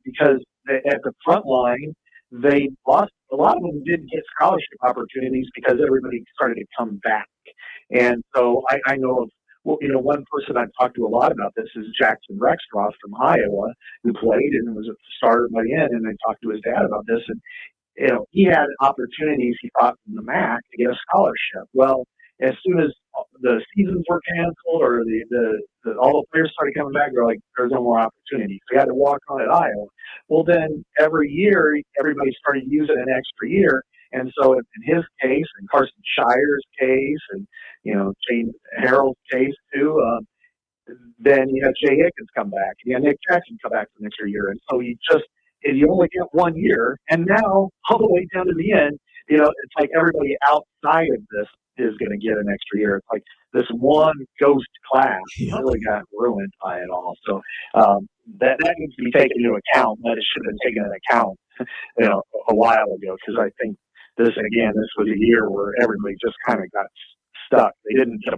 because at the front line, they lost. A lot of them didn't get scholarship opportunities because everybody started to come back. And so I know of Well, one person I've talked to a lot about this is Jackson Rexroth from Iowa, who played and was a starter by the end. And I talked to his dad about this, and he had opportunities, he thought, from the MAC to get a scholarship. Well, as soon as the seasons were canceled or all the players started coming back, they're like, there's no more opportunities. So he had to walk on at Iowa. Well, then every year, everybody started using an extra year. And so in his case, and Carson Shire's case, and, James Harrell's case too, then you had Jay Higgins come back. You had Nick Jackson come back for an extra year. And so you only get 1 year. And now, all the way down to the end, it's like everybody outside of this is going to get an extra year. It's like this one ghost class really got ruined by it all. So that needs to be taken into account, but it should have been taken into account, a while ago. Because I think this was a year where everybody just kind of got stuck. They didn't get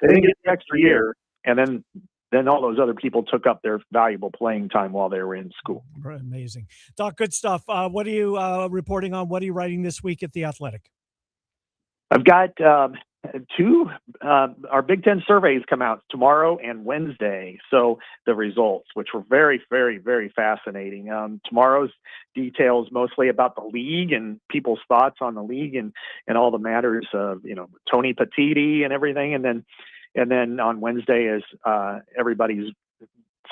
they didn't get the extra year, and then all those other people took up their valuable playing time while they were in school. Amazing. Doc, good stuff. What are you reporting on? What are you writing this week at The Athletic? I've got two, our Big Ten surveys come out tomorrow and Wednesday. So the results, which were very, very, very fascinating. Tomorrow's details mostly about the league and people's thoughts on the league and all the matters of, Tony Petitti and everything. And then on Wednesday is everybody's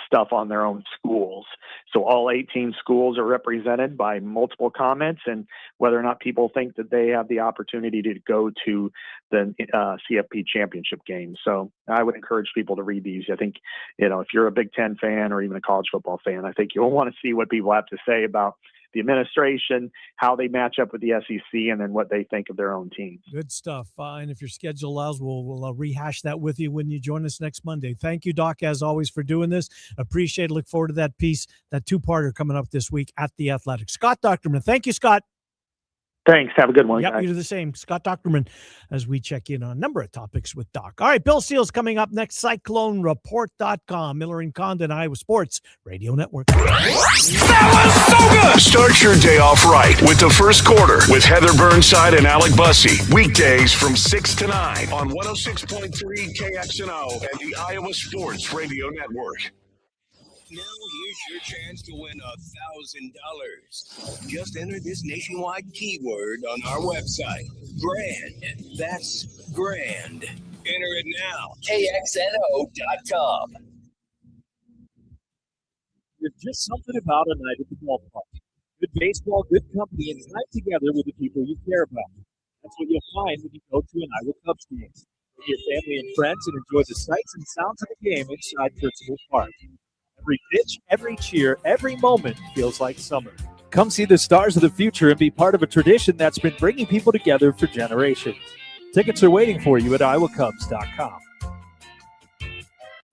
stuff on their own schools. So all 18 schools are represented by multiple comments and whether or not people think that they have the opportunity to go to the CFP championship game. So I would encourage people to read these. I think, if you're a Big Ten fan or even a college football fan, I think you'll want to see what people have to say about the administration, how they match up with the SEC, and then what they think of their own teams. Good stuff. And if your schedule allows, we'll rehash that with you when you join us next Monday. Thank you, Doc, as always, for doing this. Appreciate it. Look forward to that piece, that two-parter coming up this week at The Athletic. Scott Dochterman. Thank you, Scott. Thanks. Have a good one. Yep, guys. you do the same. Scott Dochterman, as we check in on a number of topics with Doc. All right, Bill Seals coming up next. CycloneReport.com. Miller and Condon, Iowa Sports Radio Network. That was so good! Start your day off right with the first quarter with Heather Burnside and Alec Bussey. Weekdays from 6 to 9 on 106.3 KXNO and the Iowa Sports Radio Network. Now here's your chance to win $1,000. Just enter this nationwide keyword on our website. Grand. That's grand. Enter it now. KXNO.com. There's just something about a night at the ballpark. Good baseball, good company, and time together with the people you care about. That's what you'll find when you go to an Iowa Cubs game. With your family and friends and enjoy the sights and sounds of the game inside Principal Park. Every pitch, every cheer, every moment feels like summer. Come see the stars of the future and be part of a tradition that's been bringing people together for generations. Tickets are waiting for you at iowacubs.com.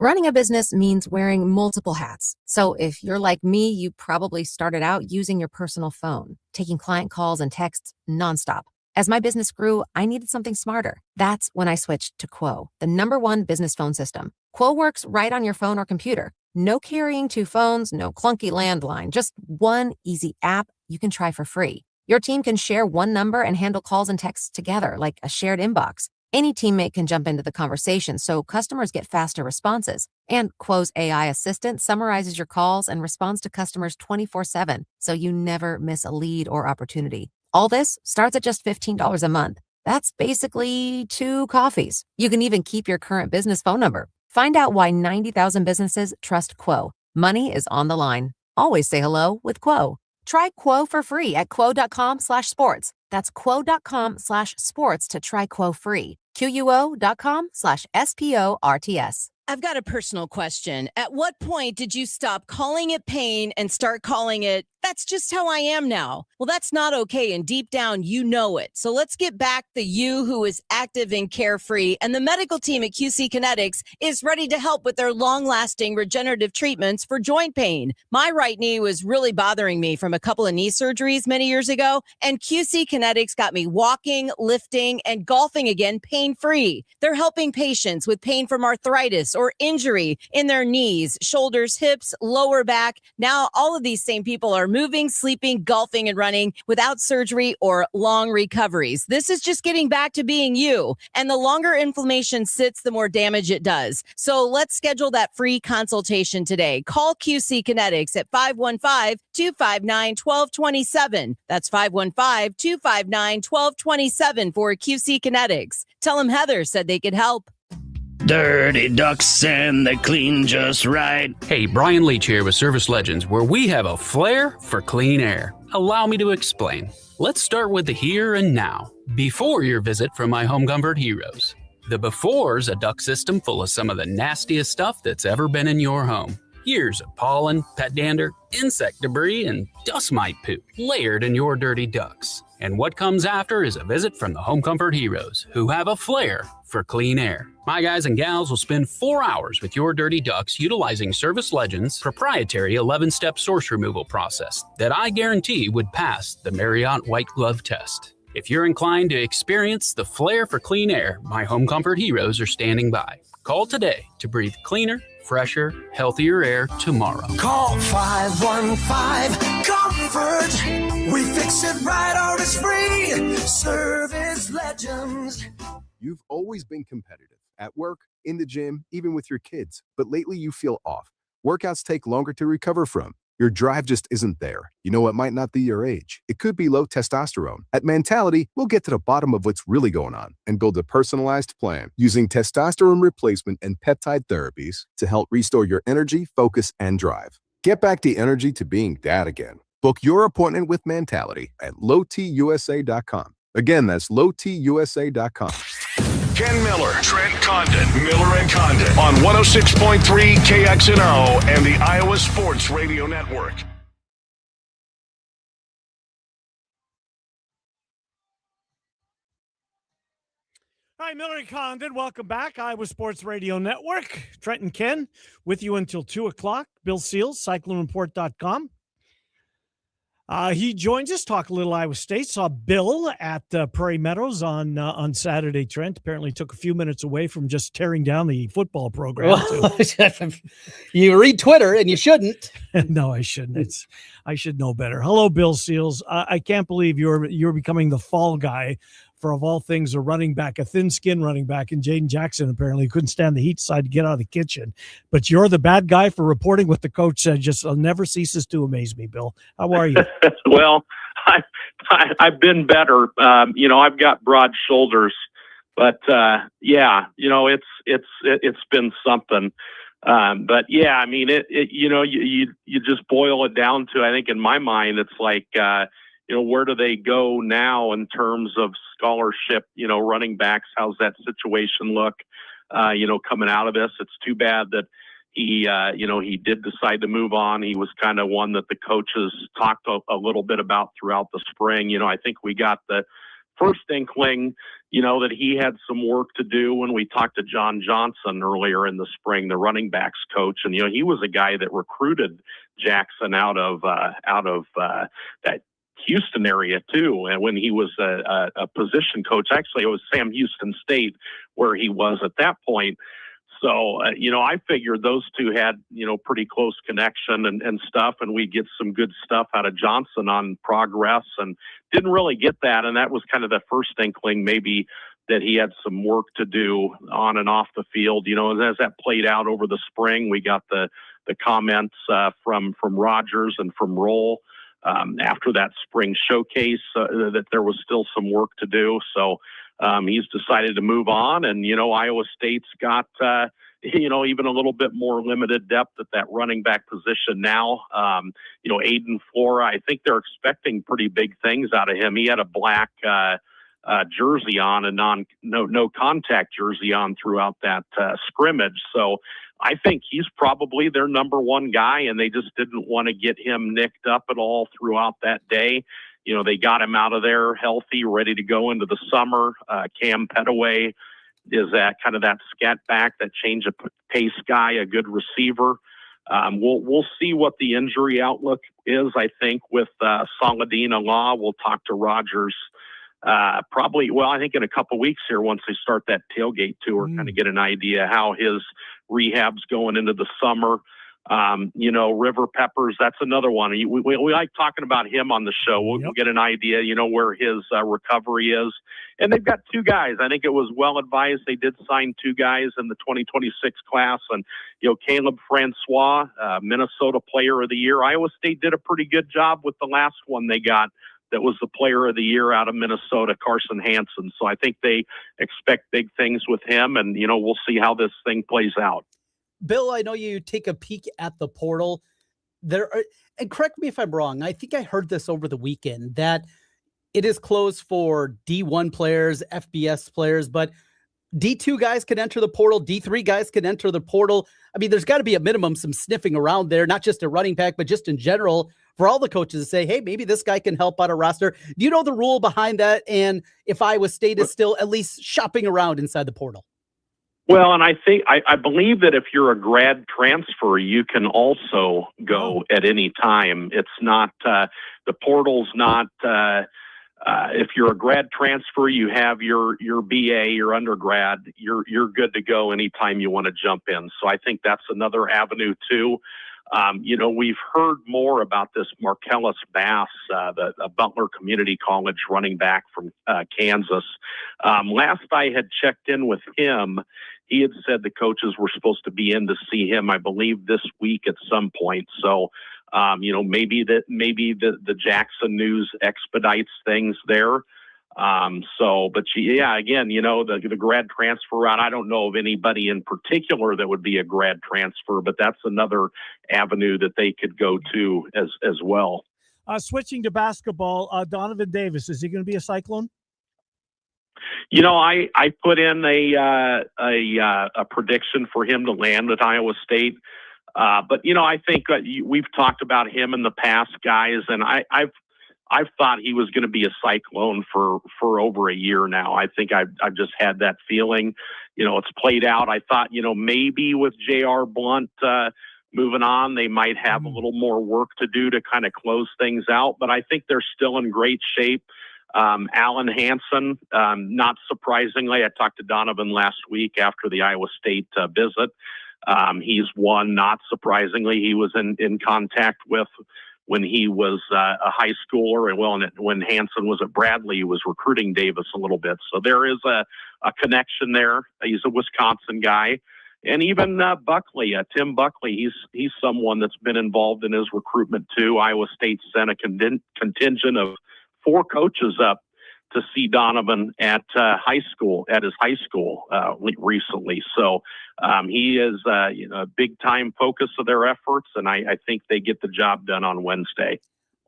Running a business means wearing multiple hats. So if you're like me, you probably started out using your personal phone, taking client calls and texts nonstop. As my business grew, I needed something smarter. That's when I switched to Quo, the #1 business phone system. Quo works right on your phone or computer. No carrying 2 phones, no clunky landline, just one easy app you can try for free. Your team can share one number and handle calls and texts together like a shared inbox. Any teammate can jump into the conversation, so customers get faster responses. And Quo's AI assistant summarizes your calls and responds to customers 24/7, so you never miss a lead or opportunity. All this starts at just $15 a month. That's basically 2 coffees. You can even keep your current business phone number. Find out why 90,000 businesses trust Quo. Money is on the line. Always say hello with Quo. Try Quo for free at quo.com/sports. That's quo.com/sports to try Quo free. QUO.com/SPORTS. I've got a personal question. At what point did you stop calling it pain and start calling it, that's just how I am now? Well, that's not okay, and deep down, you know it. So let's get back the you who is active and carefree, and the medical team at QC Kinetics is ready to help with their long-lasting regenerative treatments for joint pain. My right knee was really bothering me from a couple of knee surgeries many years ago, and QC Kinetics got me walking, lifting, and golfing again pain-free. They're helping patients with pain from arthritis or injury in their knees, shoulders, hips, lower back. Now, all of these same people are moving, sleeping, golfing, and running without surgery or long recoveries. This is just getting back to being you. And the longer inflammation sits, the more damage it does. So let's schedule that free consultation today. Call QC Kinetics at 515-259-1227. That's 515-259-1227 for QC Kinetics. Tell them Heather said they could help. Dirty ducks and they clean just right. Hey, Brian Leach here with Service Legends, where we have a flair for clean air. Allow me to explain. Let's start with the here and now. Before your visit from my home comfort heroes. The before's a duct system full of some of the nastiest stuff that's ever been in your home. Years of pollen, pet dander, insect debris, and dust mite poop layered in your dirty ducts. And what comes after is a visit from the Home Comfort Heroes, who have a flair for clean air. My guys and gals will spend 4 hours with your dirty ducts utilizing Service Legends' proprietary 11-step source removal process that I guarantee would pass the Marriott White Glove test. If you're inclined to experience the flair for clean air, my Home Comfort Heroes are standing by. Call today to breathe cleaner, fresher, healthier air tomorrow. Call 515-COMFORT. We fix it right or it's free. Service Legends. You've always been competitive at work, in the gym, even with your kids. But lately you feel off. Workouts take longer to recover from. Your drive just isn't there. You know, it might not be your age. It could be low testosterone. At Mentality, we'll get to the bottom of what's really going on and build a personalized plan using testosterone replacement and peptide therapies to help restore your energy, focus, and drive. Get back the energy to being dad again. Book your appointment with Mentality at lowtusa.com. Again, that's lowtusa.com. Ken Miller, Trent Condon, Miller and Condon on 106.3 KXNO and the Iowa Sports Radio Network. Hi, Miller and Condon. Welcome back. Iowa Sports Radio Network. Trent and Ken with you until 2 o'clock. Bill Seals, CycloneReport.com. He joins us, talk a little Iowa State. Saw Bill at Prairie Meadows on Saturday, Trent. Apparently took a few minutes away from just tearing down the football program. You read Twitter, and you shouldn't. No, I shouldn't. I should know better. Hello, Bill Seals. I can't believe you're becoming the fall guy for, of all things, a running back, a thin-skinned running back, and Jaden Jackson apparently couldn't stand the heat, decided to get out of the kitchen. But you're the bad guy for reporting what the coach said. Just never ceases to amaze me, Bill. How are you? Well, I've been better. I've got broad shoulders, but yeah, it's been something. But yeah, I mean, you just boil it down to, I think in my mind, it's like, where do they go now in terms of scholarship, running backs? How's that situation look, coming out of this? It's too bad that he did decide to move on. He was kind of one that the coaches talked a little bit about throughout the spring. I think we got the first inkling, that he had some work to do when we talked to John Johnson earlier in the spring, the running backs coach. And, he was a guy that recruited Jackson out of that Houston area too. And when he was a position coach, actually it was Sam Houston State where he was at that point. So, I figured those two had, pretty close connection and stuff, and we get some good stuff out of Johnson on progress, and didn't really get that. And that was kind of the first inkling maybe that he had some work to do on and off the field. As that played out over the spring, we got the comments from Rogers and from Roll after that spring showcase that there was still some work to do. So he's decided to move on, and Iowa State's got even a little bit more limited depth at that running back position now. Aiden Flora, I think they're expecting pretty big things out of him. He had a black jersey on, a no contact jersey on throughout that scrimmage. So I think he's probably their number one guy, and they just didn't want to get him nicked up at all throughout that day. They got him out of there healthy, ready to go into the summer. Cam Petaway is that kind of that scat back, that change of pace guy, a good receiver. We'll see what the injury outlook is, I think, with Saladin Allah. We'll talk to Rogers probably, I think in a couple weeks here, once they start that tailgate tour, kind of get an idea how his rehab's going into the summer. River Peppers, that's another one. We like talking about him on the show. We'll get an idea, where his recovery is. And they've got two guys. I think it was well advised. They did sign two guys in the 2026 class. And, Caleb Francois, Minnesota Player of the Year. Iowa State did a pretty good job with the last one they got. That was the Player of the Year out of Minnesota, Carson Hansen. So I think they expect big things with him. And, we'll see how this thing plays out. Bill, I know you take a peek at the portal. And correct me if I'm wrong, I think I heard this over the weekend, that it is closed for D1 players, FBS players, but D2 guys can enter the portal, D3 guys can enter the portal. I mean, there's got to be a minimum, some sniffing around there, not just a running back, but just in general, for all the coaches to say, hey, maybe this guy can help out a roster. Do you know the rule behind that? And if Iowa State is still at least shopping around inside the portal? Well, and I believe that if you're a grad transfer, you can also go at any time. It's not, the portal's not, if you're a grad transfer, you have your BA, your undergrad, you're good to go anytime you want to jump in. So I think that's another avenue too. We've heard more about this Marcellus Bass, the Butler Community College running back from Kansas. Last I had checked in with him, he had said the coaches were supposed to be in to see him, I believe, this week at some point. So, maybe the Jackson News expedites things there. Again, the grad transfer route, I don't know of anybody in particular that would be a grad transfer, but that's another avenue that they could go to as well. Switching to basketball, Donovan Davis, is he going to be a Cyclone? I put in a prediction for him to land at Iowa State. But I think we've talked about him in the past, guys, and I've thought he was going to be a Cyclone for over a year now. I think I've just had that feeling. It's played out. I thought, maybe with J.R. Blunt moving on, they might have a little more work to do to kind of close things out. But I think they're still in great shape. Alan Hansen, not surprisingly, I talked to Donovan last week after the Iowa State visit. He's one, not surprisingly, he was in contact with when he was a high schooler. And when Hansen was at Bradley, he was recruiting Davis a little bit. So there is a connection there. He's a Wisconsin guy. And even Buckley, Tim Buckley, he's someone that's been involved in his recruitment too. Iowa State sent a contingent of 4 coaches up to see Donovan at his high school recently. So he is a big time focus of their efforts, and I think they get the job done on Wednesday.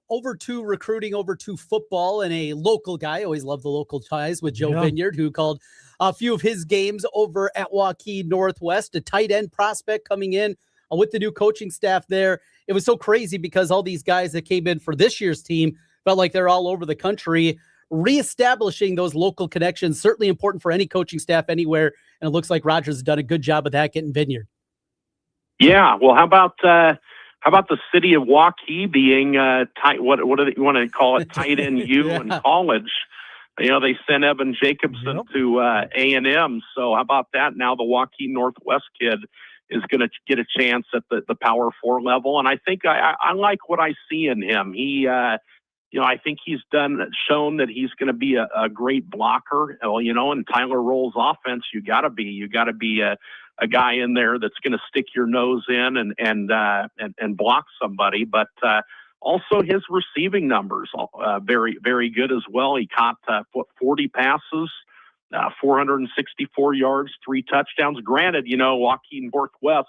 Over to recruiting, over to football, and a local guy. Always love the local ties with Joe Vineyard, who called a few of his games over at Hawkeyes Northwest. A tight end prospect coming in with the new coaching staff there. It was so crazy because all these guys that came in for this year's team felt like they're all over the country. Reestablishing those local connections, certainly important for any coaching staff anywhere. And it looks like Rogers has done a good job of that getting Vineyard. Yeah. Well, how about the city of Waukee being tight? What do you want to call it? Tight end U in college. They sent Evan Jacobson to A&M. So how about that? Now the Waukee Northwest kid is going to get a chance at the Power 4 level. And I think I like what I see in him. He, I think he's shown that he's going to be a great blocker. Well, in Tyler Roll's offense, you got to be a guy in there that's going to stick your nose in and block somebody. But also his receiving numbers, very, very good as well. He caught 40 passes, 464 yards, 3 touchdowns. Granted, Waukee Northwest,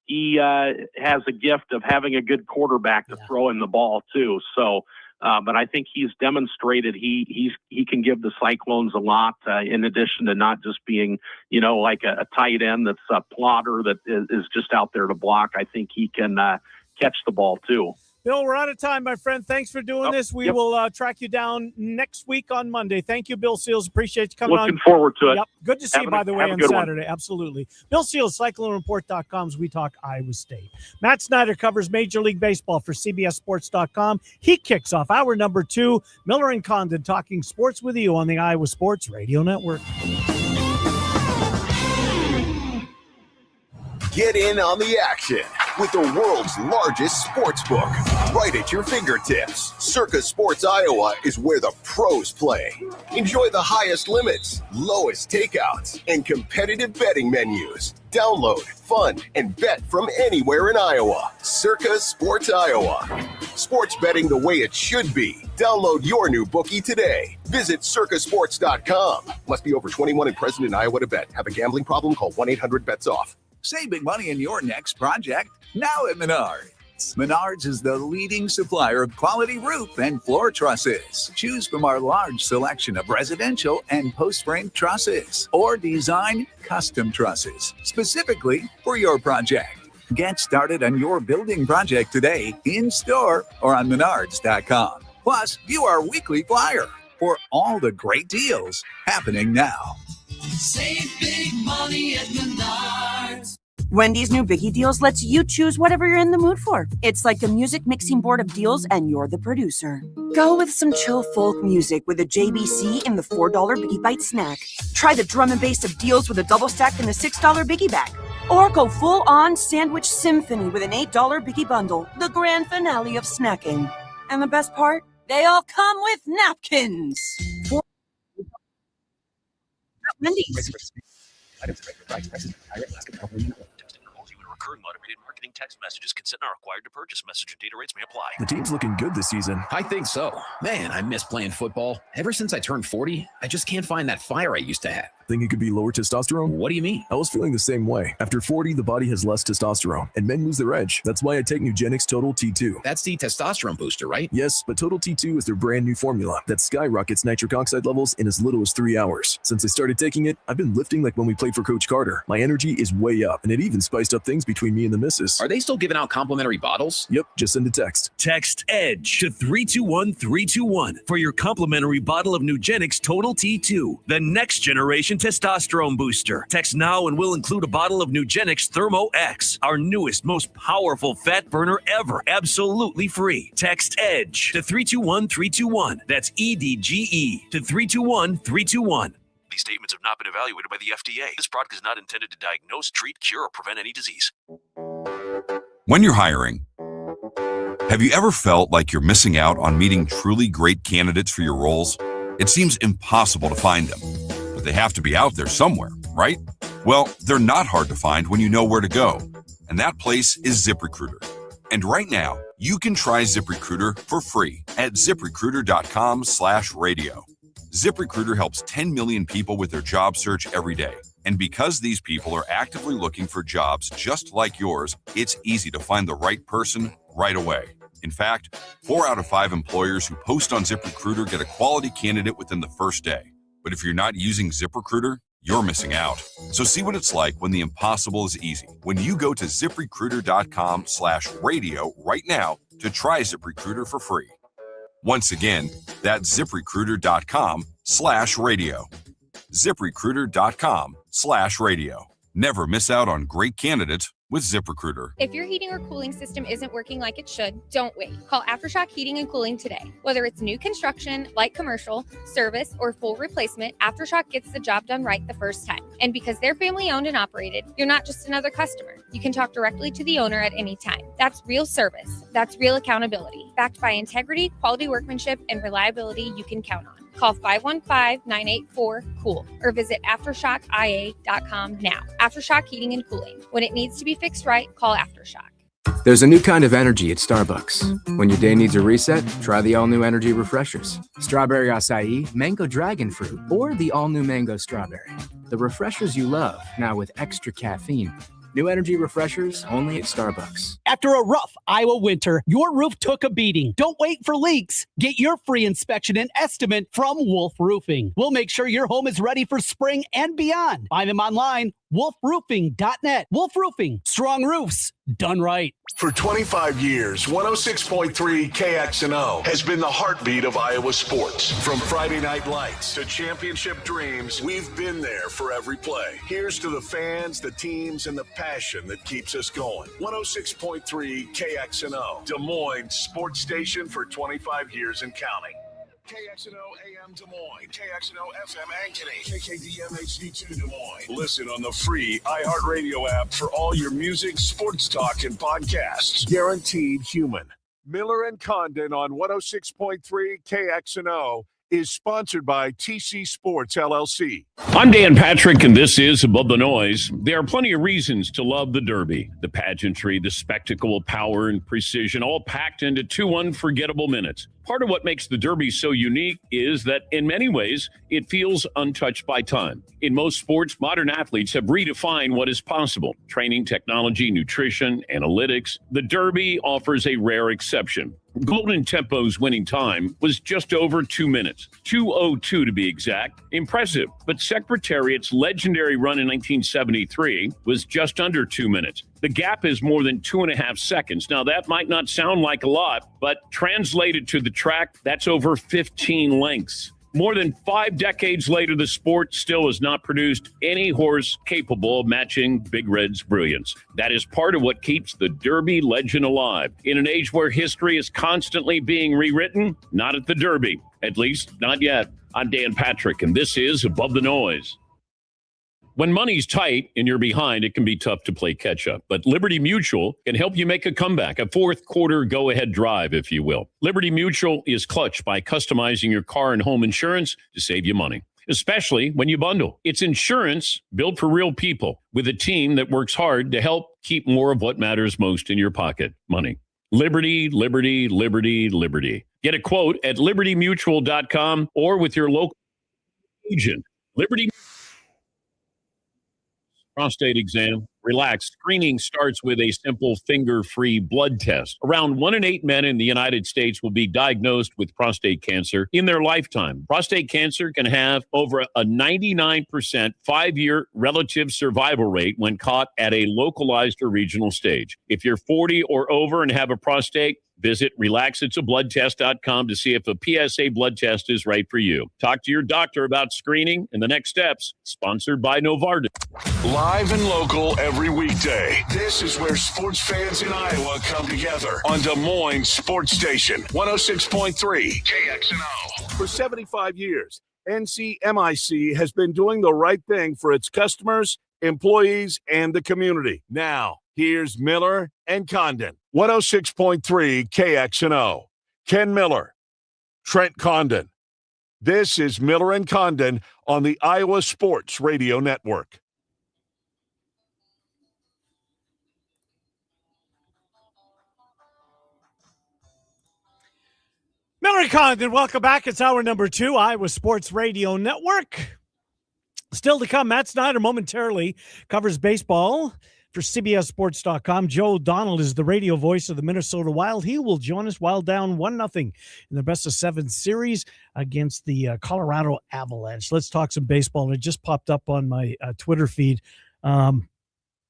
he has a gift of having a good quarterback to throw him the ball too. So, but I think he's demonstrated he can give the Cyclones a lot, in addition to not just being, like a tight end that's a plotter that is just out there to block. I think he can catch the ball too. Bill, we're out of time, my friend. Thanks for doing this. We will track you down next week on Monday. Thank you, Bill Seals. Appreciate you coming on. Looking forward to it. Yep. Good to see you, by the way, on Saturday. Absolutely. Bill Seals, CycloneReport.com's We Talk Iowa State. Matt Snyder covers Major League Baseball for CBSSports.com. He kicks off hour number 2. Miller and Condon talking sports with you on the Iowa Sports Radio Network. Get in on the action. with the world's largest sports book right at your fingertips. Circa Sports Iowa is where the pros play. Enjoy the highest limits, lowest takeouts, and competitive betting menus. Download, fund, and bet from anywhere in Iowa. Circa Sports Iowa. Sports betting the way it should be. Download your new bookie today. Visit circasports.com. Must be over 21 and present in Iowa to bet. Have a gambling problem? Call 1-800-BETS-OFF. Save big money in your next project now at Menards. Menards is the leading supplier of quality roof and floor trusses. Choose from our large selection of residential and post-frame trusses or design custom trusses specifically for your project. Get started on your building project today in store or on menards.com. Plus, view our weekly flyer for all the great deals happening now. Save big money at Menards. Wendy's new Biggie Deals lets you choose whatever you're in the mood for. It's like a music mixing board of deals, and you're the producer. Go with some chill folk music with a JBC in the $4 Biggie Bite snack. Try the drum and bass of deals with a double stack in the $6 Biggie Bag. Or go full-on sandwich symphony with an $8 Biggie Bundle, the grand finale of snacking. And the best part? They all come with napkins. Wendy's. Recurring automated marketing text messages. Consent not required to purchase. Message and data rates may apply. The team's looking good this season. I think so. Man, I miss playing football. Ever since I turned 40, I just can't find that fire I used to have. Think it could be lower testosterone? What do you mean? I was feeling the same way. After 40, the body has less testosterone, and men lose their edge. That's why I take Nugenix Total T2. That's the testosterone booster, right? Yes, but Total T2 is their brand new formula that skyrockets nitric oxide levels in as little as 3 hours. Since I started taking it, I've been lifting like when we played for Coach Carter. My energy is way up, and it even spiced up things between me and the missus. Are they still giving out complimentary bottles? Yep, just send a text. Text EDGE to 321-321 for your complimentary bottle of Nugenix Total T2, the next generation testosterone booster. Text now and we'll include a bottle of Nugenix Thermo X, our newest, most powerful fat burner ever, absolutely free. Text EDGE to 321-321. That's EDGE to 321-321. These statements have not been evaluated by the FDA. This product is not intended to diagnose, treat, cure, or prevent any disease. When you're hiring, have you ever felt like you're missing out on meeting truly great candidates for your roles? It seems impossible to find them, but they have to be out there somewhere, right? Well, they're not hard to find when you know where to go, and that place is ZipRecruiter. And right now, you can try ZipRecruiter for free at ZipRecruiter.com/radio. ZipRecruiter helps 10 million people with their job search every day. And because these people are actively looking for jobs just like yours, it's easy to find the right person right away. In fact, 4 out of 5 employers who post on ZipRecruiter get a quality candidate within the first day. But if you're not using ZipRecruiter, you're missing out. So see what it's like when the impossible is easy. When you go to ZipRecruiter.com/radio right now to try ZipRecruiter for free. Once again, that's ZipRecruiter.com/radio. ZipRecruiter.com/radio. Never miss out on great candidates with ZipRecruiter. If your heating or cooling system isn't working like it should, don't wait. Call Aftershock Heating and Cooling today. Whether it's new construction, light commercial, service, or full replacement, Aftershock gets the job done right the first time. And because they're family owned and operated, you're not just another customer. You can talk directly to the owner at any time. That's real service. That's real accountability. Backed by integrity, quality workmanship, and reliability you can count on. Call 515-984-COOL or visit AftershockIA.com now. Aftershock Heating and Cooling. When it needs to be fixed right, call Aftershock. There's a new kind of energy at Starbucks. When your day needs a reset, try the all-new energy refreshers. Strawberry acai, mango dragon fruit, or the all-new mango strawberry. The refreshers you love, now with extra caffeine. New energy refreshers only at Starbucks. After a rough Iowa winter, your roof took a beating. Don't wait for leaks. Get your free inspection and estimate from Wolf Roofing. We'll make sure your home is ready for spring and beyond. Find them online, wolfroofing.net. Wolf Roofing, strong roofs, done right. For 25 years, 106.3 KXNO has been the heartbeat of Iowa sports. From Friday night lights to championship dreams, we've been there for every play. Here's to the fans, the teams, and the passion that keeps us going. 106.3 KXNO, Des Moines sports station for 25 years and counting. KXNO AM Des Moines, KXNO FM Ankeny, KKDM HD2 Des Moines. Listen on the free iHeartRadio app for all your music, sports talk, and podcasts. Guaranteed human. Miller and Condon on 106.3 KXNO is sponsored by TC Sports, LLC. I'm Dan Patrick, and this is Above the Noise. There are plenty of reasons to love the Derby. The pageantry, the spectacle, power, and precision, all packed into 2 unforgettable minutes. Part of what makes the Derby so unique is that, in many ways, it feels untouched by time. In most sports, modern athletes have redefined what is possible. Training, technology, nutrition, analytics. The Derby offers a rare exception. Golden Tempo's winning time was just over 2 minutes, 2:02 to be exact. Impressive, but Secretariat's legendary run in 1973 was just under 2 minutes. The gap is more than 2.5 seconds. Now, that might not sound like a lot, but translated to the track, that's over 15 lengths. More than 5 decades later, the sport still has not produced any horse capable of matching Big Red's brilliance. That is part of what keeps the Derby legend alive. In an age where history is constantly being rewritten, not at the Derby. At least, not yet. I'm Dan Patrick, and this is Above the Noise. When money's tight and you're behind, it can be tough to play catch-up. But Liberty Mutual can help you make a comeback, a fourth quarter go-ahead drive, if you will. Liberty Mutual is clutch by customizing your car and home insurance to save you money, especially when you bundle. It's insurance built for real people with a team that works hard to help keep more of what matters most in your pocket, money. Liberty, liberty, liberty, liberty. Get a quote at libertymutual.com or with your local agent. Liberty prostate exam. Relax. Screening starts with a simple finger-free blood test. Around 1 in 8 men in the United States will be diagnosed with prostate cancer in their lifetime. Prostate cancer can have over a 99% 5-year relative survival rate when caught at a localized or regional stage. If you're 40 or over and have a prostate, visit relaxitsabloodtest.com to see if a PSA blood test is right for you. Talk to your doctor about screening and the next steps. Sponsored by Novartis. Live and local every weekday. This is where sports fans in Iowa come together on Des Moines Sports Station, 106.3 KXNO. For 75 years, NCMIC has been doing the right thing for its customers, employees, and the community. Now, here's Miller and Condon, 106.3 KXNO. Ken Miller, Trent Condon. This is Miller and Condon on the Iowa Sports Radio Network. Miller and Condon, welcome back. It's hour number 2, Iowa Sports Radio Network. Still to come, Matt Snyder momentarily covers baseball for CBSSports.com. Joe O'Donnell is the radio voice of the Minnesota Wild. He will join us while down 1-0 in the best-of-7 series against the Colorado Avalanche. Let's talk some baseball. It just popped up on my Twitter feed.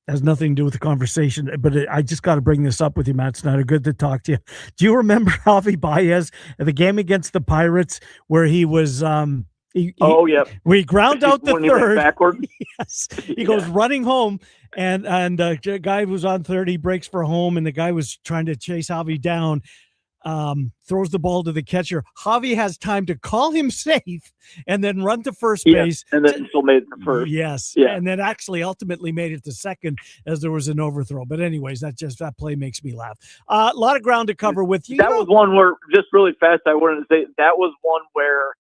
Has nothing to do with the conversation, but I just got to bring this up with you, Matt Snyder. Good to talk to you. Do you remember Javi Baez at the game against the Pirates where he was yeah. We ground out the when he went third. backward. Yes. He goes running home, and the guy was on third. He breaks for home, and the guy was trying to chase Javi down. Throws the ball to the catcher. Javi has time to call him safe and then run to first base. And then still made it to first. Yes. Yeah. And then actually ultimately made it to second as there was an overthrow. But anyways, that play makes me laugh. A lot of ground to cover with you. That was one where, just really fast, I wanted to say, that was one where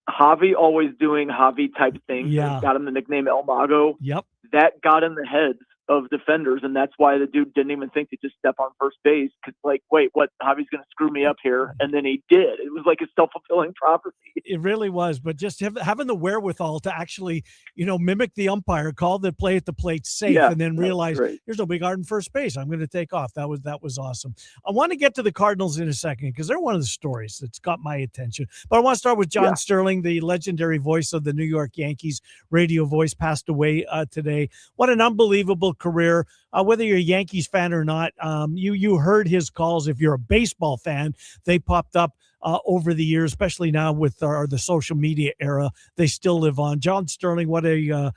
Javi always doing Javi type things. Yeah. Got him the nickname El Mago. Yep. That got in the heads of defenders, and that's why the dude didn't even think to just step on first base. Because, like, wait, what? Javi's going to screw me up here, and then he did. It was like a self-fulfilling prophecy. It really was, but just having the wherewithal to actually, mimic the umpire, call the play at the plate safe, and then realize there's no big art in first base. I'm going to take off. That was awesome. I want to get to the Cardinals in a second because they're one of the stories that's got my attention. But I want to start with John Sterling, the legendary voice of the New York Yankees, radio voice, passed away today. What an unbelievable career. Whether you're a Yankees fan or not, you heard his calls. If you're a baseball fan, they popped up over the years, especially now with the social media era. They still live on. John Sterling, what a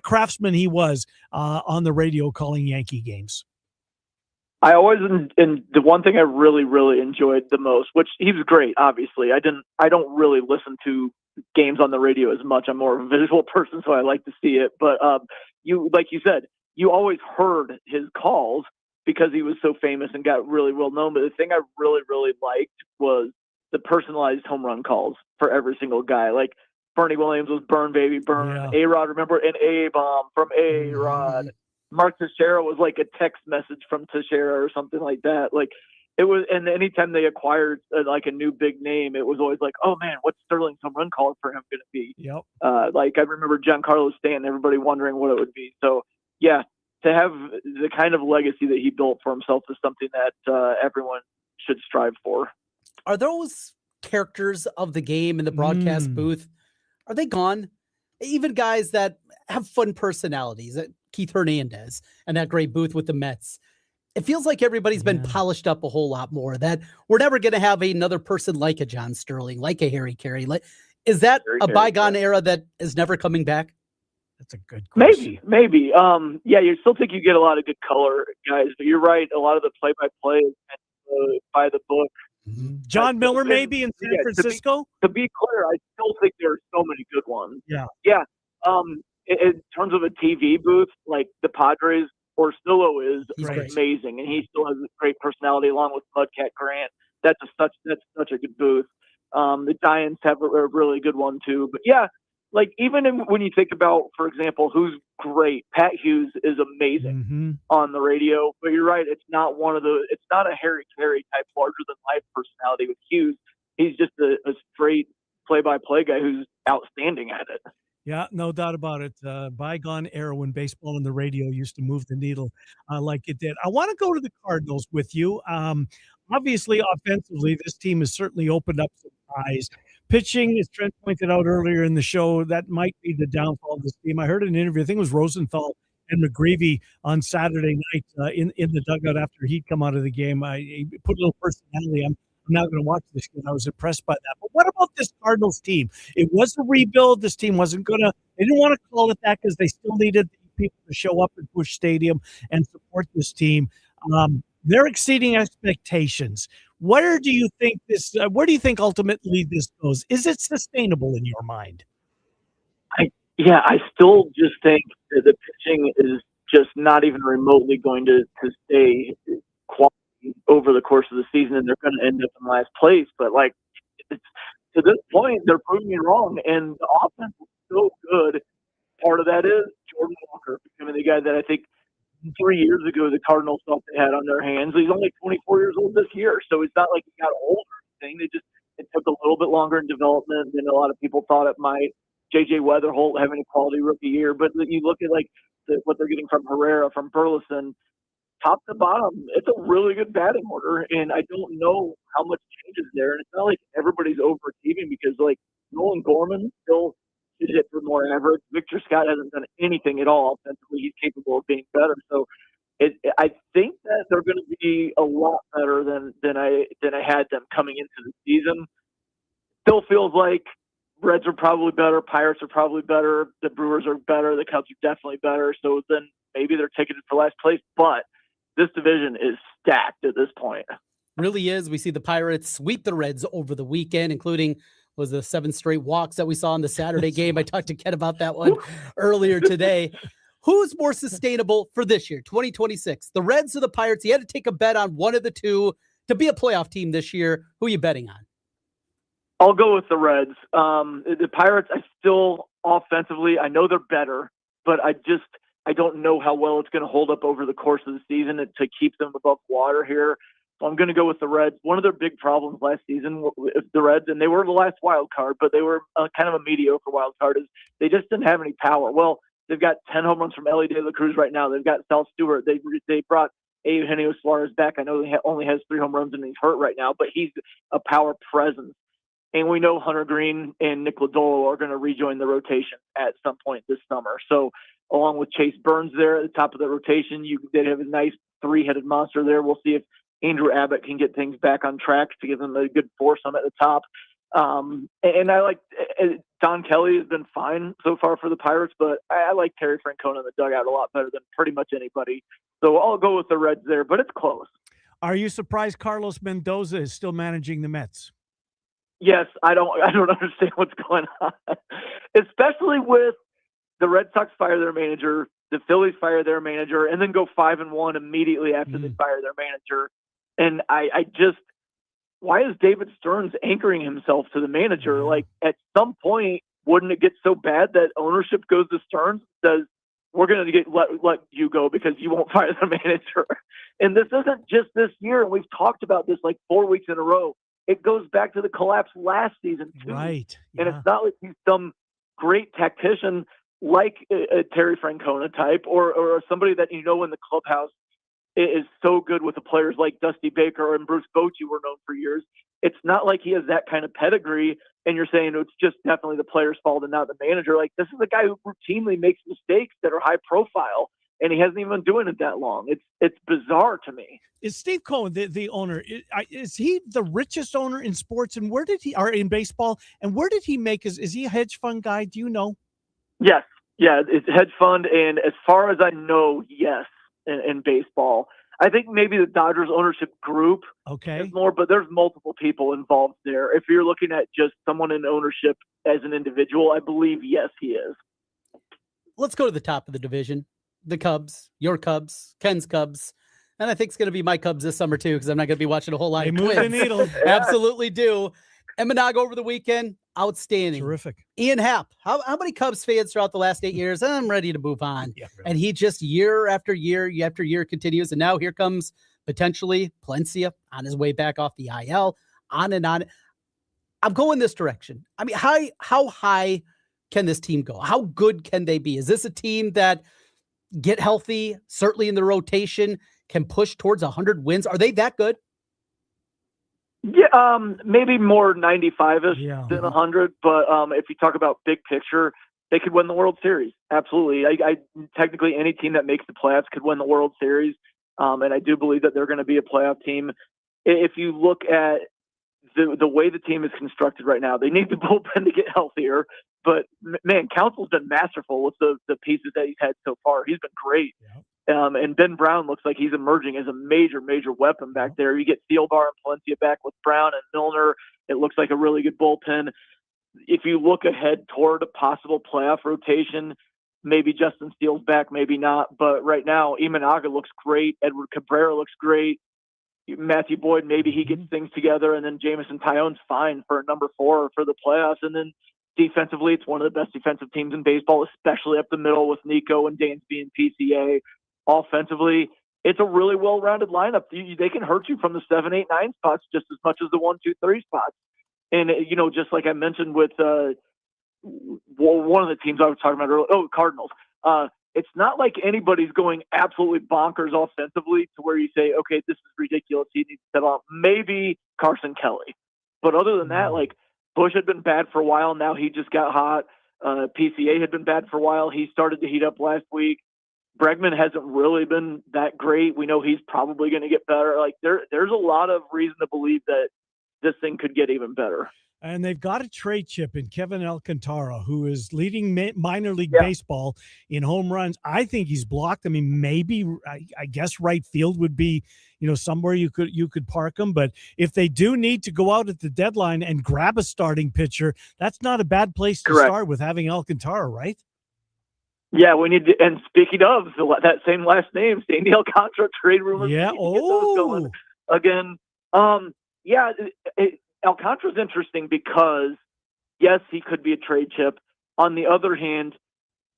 craftsman he was on the radio calling Yankee games. I always, and the one thing I really, really enjoyed the most, which he was great, obviously. I don't really listen to games on the radio as much. I'm more of a visual person, so I like to see it. But like you said, you always heard his calls because he was so famous and got really well known. But the thing I really, really liked was the personalized home run calls for every single guy. Like Bernie Williams was Burn Baby Burn. Yeah. A-Rod, remember an A-bomb from A-Rod. Mark Teixeira was like a text message from Teixeira or something like that. Like it was, and anytime they acquired like a new big name, it was always like, oh man, what's Sterling's home run call for him going to be? Yep. Like I remember Giancarlo Stanton, everybody wondering what it would be. So yeah, to have the kind of legacy that he built for himself is something that everyone should strive for. Are those characters of the game in the broadcast booth, are they gone? Even guys that have fun personalities, Keith Hernandez and that great booth with the Mets. It feels like everybody's been polished up a whole lot more, that we're never going to have another person like a John Sterling, like a Harry Carey. Is that a bygone era that is never coming back? That's a good question. Maybe. Yeah, you still think you get a lot of good color guys, but you're right. A lot of the play-by-play is by the book. John Miller, maybe in San Francisco. To be clear, I still think there are so many good ones. Yeah. In terms of a TV booth, like the Padres, Orsillo is amazing, and he still has a great personality along with Mudcat Grant. That's such a good booth. The Giants have a really good one too. But yeah, like even when you think about, for example, who's great, Pat Hughes is amazing on the radio. But you're right, it's not a Harry Carey type larger than life personality with Hughes. He's just a straight play-by-play guy who's outstanding at it. Yeah, no doubt about it. Bygone era when baseball and the radio used to move the needle like it did. I want to go to the Cardinals with you. Obviously, offensively, this team has certainly opened up some eyes. Pitching, as Trent pointed out earlier in the show, that might be the downfall of this team. I heard an interview, I think it was Rosenthal and McGreevy on Saturday night in the dugout after he'd come out of the game. He put a little personality. I'm not going to watch this because I was impressed by that. But what about this Cardinals team? It was a rebuild. This team wasn't going to – they didn't want to call it that because they still needed people to show up at Busch Stadium and support this team. They're exceeding expectations. Where do you think ultimately this goes? Is it sustainable in your mind? I still just think that the pitching is just not even remotely going to stay quality over the course of the season, and they're going to end up in last place. But to this point, they're proving me wrong, and the offense is so good. Part of that is Jordan Walker becoming the guy that I think 3 years ago the Cardinals thought they had on their hands. He's only 24 years old this year, so it's not like he got older or anything. It took a little bit longer in development than a lot of people thought it might. J.J. Weatherholt having a quality rookie year, but you look at what they're getting from Herrera, from Burleson, top to bottom, it's a really good batting order, and I don't know how much changes there. And it's not like everybody's overachieving because Nolan Gorman still should hit for more average. Victor Scott hasn't done anything at all offensively. He's capable of being better. So I think that they're going to be a lot better than I had them coming into the season. Still feels like Reds are probably better, Pirates are probably better, the Brewers are better, the Cubs are definitely better. So then maybe they're taking it for last place, but this division is stacked at this point. Really is. We see the Pirates sweep the Reds over the weekend, including was the 7 straight walks that we saw in the Saturday game. I talked to Ken about that one earlier today. Who's more sustainable for this year, 2026? The Reds or the Pirates? You had to take a bet on one of the two to be a playoff team this year. Who are you betting on? I'll go with the Reds. The Pirates, I still offensively, I know they're better, but I don't know how well it's going to hold up over the course of the season to keep them above water here. So I'm going to go with the Reds. One of their big problems last season with the Reds, and they were the last wild card, but they were kind of a mediocre wild card, is they just didn't have any power. Well, they've got 10 home runs from Ellie De La Cruz right now. They've got Sal Stewart. They brought Eugenio Suarez back. I know he only has 3 home runs and he's hurt right now, but he's a power presence. And we know Hunter Green and Nick Lodolo are going to rejoin the rotation at some point this summer. So along with Chase Burns there at the top of the rotation, they have a nice 3-headed monster there. We'll see if Andrew Abbott can get things back on track to give them a good foursome at the top. And I like Don Kelly has been fine so far for the Pirates, but I like Terry Francona in the dugout a lot better than pretty much anybody. So I'll go with the Reds there, but it's close. Are you surprised Carlos Mendoza is still managing the Mets? Yes, I don't understand what's going on, especially with the Red Sox fire their manager, the Phillies fire their manager, and then go 5-1 immediately after they fire their manager. And I just, why is David Stearns anchoring himself to the manager? Like, at some point, wouldn't it get so bad that ownership goes to Stearns and says, we're going to let you go because you won't fire the manager? And this isn't just this year. And we've talked about this like 4 weeks in a row. It goes back to the collapse last season, too. Right. And it's not like he's some great tactician like a Terry Francona type or somebody that in the clubhouse is so good with the players like Dusty Baker and Bruce Bochy were known for years. It's not like he has that kind of pedigree and you're saying it's just definitely the player's fault and not the manager. Like, this is a guy who routinely makes mistakes that are high profile, and he hasn't even been doing it that long. It's bizarre to me. Is Steve Cohen, the owner, is he the richest owner in sports, and where did he, or in baseball, and where did he make is he a hedge fund guy? Do you know? Yes. Yeah, it's a hedge fund, and as far as I know, yes, in baseball. I think maybe the Dodgers ownership group is more, but there's multiple people involved there. If you're looking at just someone in ownership as an individual, I believe, yes, he is. Let's go to the top of the division. The Cubs, your Cubs, Ken's Cubs. And I think it's going to be my Cubs this summer, too, because I'm not going to be watching a whole lot of Twins. They move the needle. Absolutely do. Eminaga over the weekend, outstanding. Terrific. Ian Happ, how many Cubs fans throughout the last 8 years? I'm ready to move on. Yeah, really. And he just year after year continues. And now here comes potentially Palencia on his way back off the IL, on and on. I'm going this direction. I mean, how high can this team go? How good can they be? Is this a team that get healthy, certainly in the rotation, can push towards 100 wins? Are they that good? Yeah, maybe more 95-ish than 100. But if you talk about big picture, they could win the World Series. Absolutely. I technically, any team that makes the playoffs could win the World Series. And I do believe that they're going to be a playoff team. If you look at the way the team is constructed right now, they need the bullpen to get healthier. But, man, Council's been masterful with the pieces that he's had so far. He's been great. Yeah. And Ben Brown looks like he's emerging as a major, major weapon back there. You get Thielbar and Palencia back with Brown and Milner. It looks like a really good bullpen. If you look ahead toward a possible playoff rotation, maybe Justin Steele's back, maybe not. But right now, Eminaga looks great. Edward Cabrera looks great. Matthew Boyd, maybe he gets things together. And then Jamison Tyon's fine for number 4 for the playoffs. And then defensively, it's one of the best defensive teams in baseball, especially up the middle with Nico and Dansby and PCA. Offensively, it's a really well-rounded lineup. They can hurt you from the 7, 8, 9 spots just as much as the 1, 2, 3 spots. And, just like I mentioned with one of the teams I was talking about earlier, Cardinals. It's not like anybody's going absolutely bonkers offensively to where you say, okay, this is ridiculous. He needs to settle out. Maybe Carson Kelly. But other than that, like, Bush had been bad for a while. Now he just got hot. PCA had been bad for a while. He started to heat up last week. Bregman hasn't really been that great. We know he's probably going to get better. Like, there's a lot of reason to believe that this thing could get even better. And they've got a trade chip in Kevin Alcantara, who is leading minor league baseball in home runs. I think he's blocked. I mean, maybe I guess right field would be, somewhere you could park him. But if they do need to go out at the deadline and grab a starting pitcher, that's not a bad place to start with having Alcantara, right? Yeah, we need to. And speaking of that same last name, Sandy Alcantara trade rumors. Yeah. Going again. Alcantara's interesting because, yes, he could be a trade chip. On the other hand,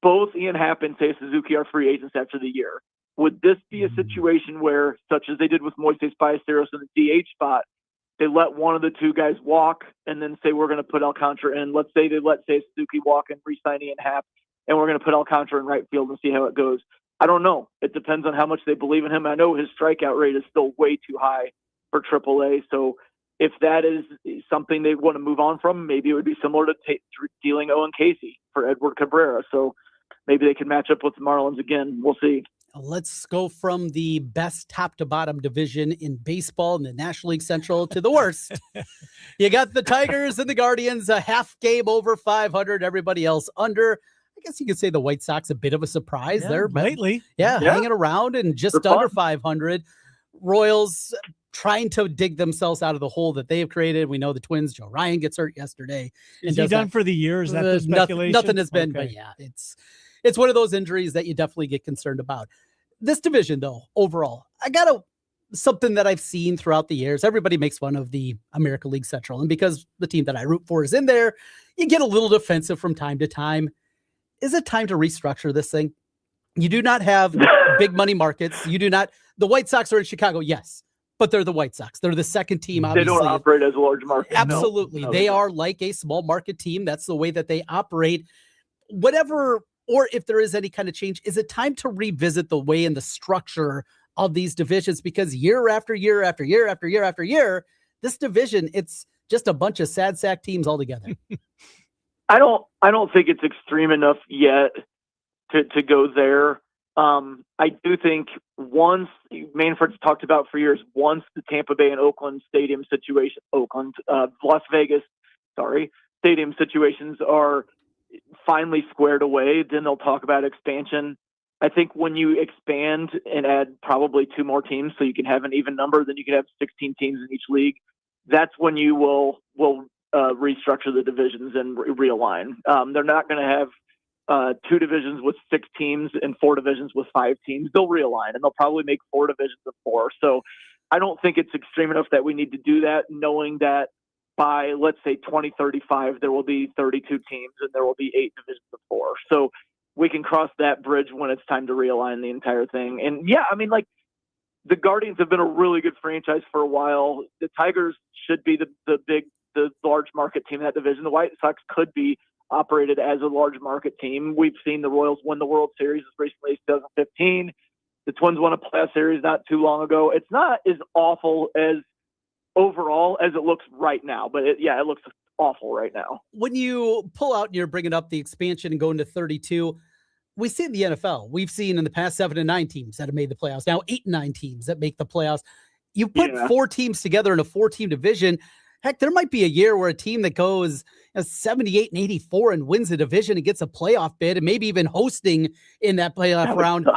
both Ian Happ and Seiya Suzuki are free agents after the year. Would this be a situation where, such as they did with Moises Ballesteros in the DH spot, they let one of the two guys walk and then say, we're going to put Alcantara in? Let's say they let Seiya Suzuki walk and re-sign Ian Happ, and we're going to put Alcantara in right field and see how it goes. I don't know. It depends on how much they believe in him. I know his strikeout rate is still way too high for AAA, so if that is something they want to move on from, maybe it would be similar to dealing Owen Casey for Edward Cabrera. So maybe they can match up with the Marlins again. We'll see. Let's go from the best top to bottom division in baseball in the National League Central to the worst. You got the Tigers and the Guardians, a half game over 500. Everybody else under. I guess you could say the White Sox a bit of a surprise there. But lately. hanging around and just under 500. Royals trying to dig themselves out of the hole that they have created. We know the Twins, Joe Ryan gets hurt yesterday. Is he done for the year? Is that the speculation? Nothing has been, but yeah, it's one of those injuries that you definitely get concerned about. This division, though, overall, I got something that I've seen throughout the years. Everybody makes fun of the American League Central, and because the team that I root for is in there, you get a little defensive from time to time. Is it time to restructure this thing? You do not have big money markets. You do not. The White Sox are in Chicago, yes, but they're the White Sox. They're the second team, obviously. They don't operate as a large market. Absolutely. No, they are like a small market team. That's the way that they operate. Whatever, or if there is any kind of change, is it time to revisit the way and the structure of these divisions? Because year after year after year after year after year, this division, it's just a bunch of sad sack teams all together. I don't think it's extreme enough yet to go there. I do think once Manfred's talked about for years, once the Tampa Bay and Oakland stadium situation, Las Vegas, stadium situations are finally squared away, then they'll talk about expansion. I think when you expand and add probably 2 more teams so you can have an even number, then you can have 16 teams in each league. That's when you will restructure the divisions and realign. They're not going to have 2 divisions with 6 teams and 4 divisions with 5 teams. They'll realign, and they'll probably make 4 divisions of 4. So I don't think it's extreme enough that we need to do that, knowing that by, let's say, 2035, there will be 32 teams and there will be 8 divisions of 4. So we can cross that bridge when it's time to realign the entire thing. And yeah, I mean, like, the Guardians have been a really good franchise for a while. The Tigers should be the large market team in that division. The White Sox could be operated as a large market team. We've seen the Royals win the World Series as recently as 2015. The Twins won a playoff series not too long ago. It's not as awful as overall as it looks right now, but it looks awful right now. When you pull out and you're bringing up the expansion and going to 32, we see in the NFL, we've seen in the past 7 and 9 teams that have made the playoffs, now 8 and 9 teams that make the playoffs. You put 4 teams together in a 4-team division. Heck, there might be a year where a team that goes 78 and 84 and wins the division and gets a playoff bid and maybe even hosting in that playoff round.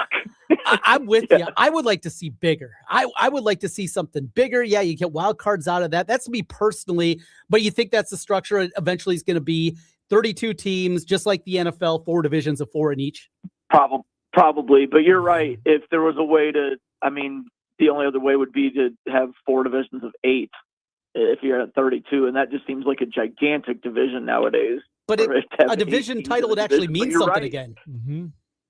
I'm with you. I would like to see bigger. I would like to see something bigger. Yeah, you get wild cards out of that. That's me personally. But you think that's the structure eventually is going to be 32 teams, just like the NFL, 4 divisions of 4 in each? Probably. But you're right. If there was a way to, the only other way would be to have 4 divisions of 8. If you're at 32, and that just seems like a gigantic division nowadays. But a division title would actually mean something again. Mm-hmm.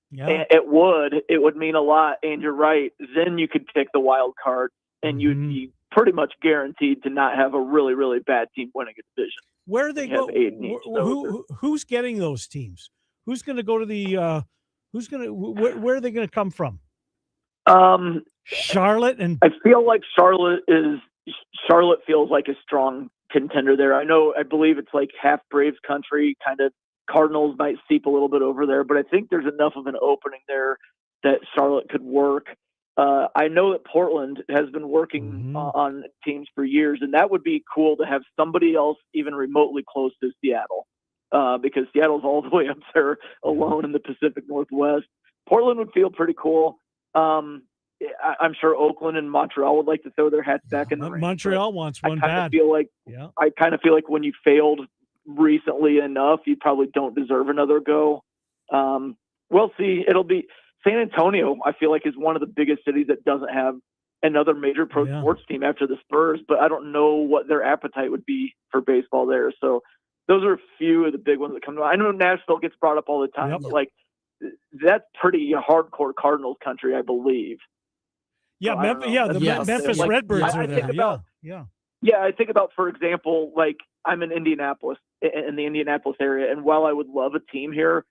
Yeah, and it would mean a lot. And you're right. Then you could pick the wild card, and you'd be pretty much guaranteed to not have a really, really bad team winning a division. Where are they going? Who's getting those teams? Who's going to go to the? Where are they going to come from? Charlotte, and I feel like Charlotte feels like a strong contender there. I believe it's like half Braves country, kind of Cardinals might seep a little bit over there, but I think there's enough of an opening there that Charlotte could work. I know that Portland has been working on teams for years, and that would be cool to have somebody else even remotely close to Seattle, because Seattle's all the way up there alone in the Pacific Northwest. Portland would feel pretty cool. I'm sure Oakland and Montreal would like to throw their hats back in the ring. Montreal wants one bad. I kind of feel like when you failed recently enough, you probably don't deserve another go. We'll see. It'll be San Antonio, I feel like, is one of the biggest cities that doesn't have another major pro sports team after the Spurs, but I don't know what their appetite would be for baseball there. So those are a few of the big ones that come to mind. I know Nashville gets brought up all the time, but that's pretty hardcore Cardinals country, I believe. Yeah, Memphis Redbirds are there. I think about, for example, like I'm in Indianapolis, in the Indianapolis area, and while I would love a team here,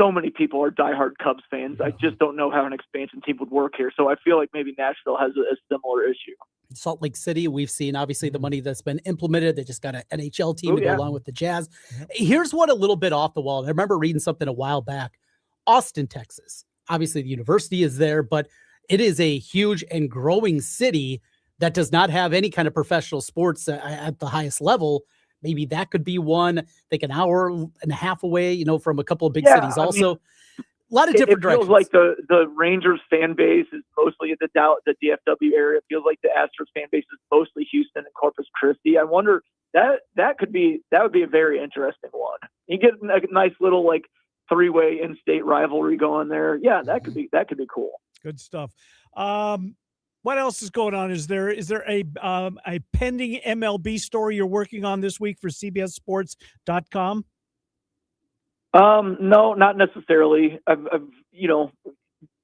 so many people are diehard Cubs fans. I just don't know how an expansion team would work here. So I feel like maybe Nashville has a similar issue. Salt Lake City, we've seen obviously the money that's been implemented. They just got an NHL team to go along with the Jazz. Here's what a little bit off the wall. I remember reading something a while back. Austin, Texas. obviously the university is there, but it is a huge and growing city that does not have any kind of professional sports at the highest level. Maybe that could be one. I think an hour and a half away, from a couple of big cities. Also, a lot of different directions. It feels like the Rangers fan base is mostly in the DFW area. It feels like the Astros fan base is mostly Houston and Corpus Christi. I wonder that would be a very interesting one. You get a nice little like three-way in-state rivalry going there. Yeah, that could be cool. Good stuff. What else is going on? Is there a pending MLB story you're working on this week for CBSSports.com? No, not necessarily. I've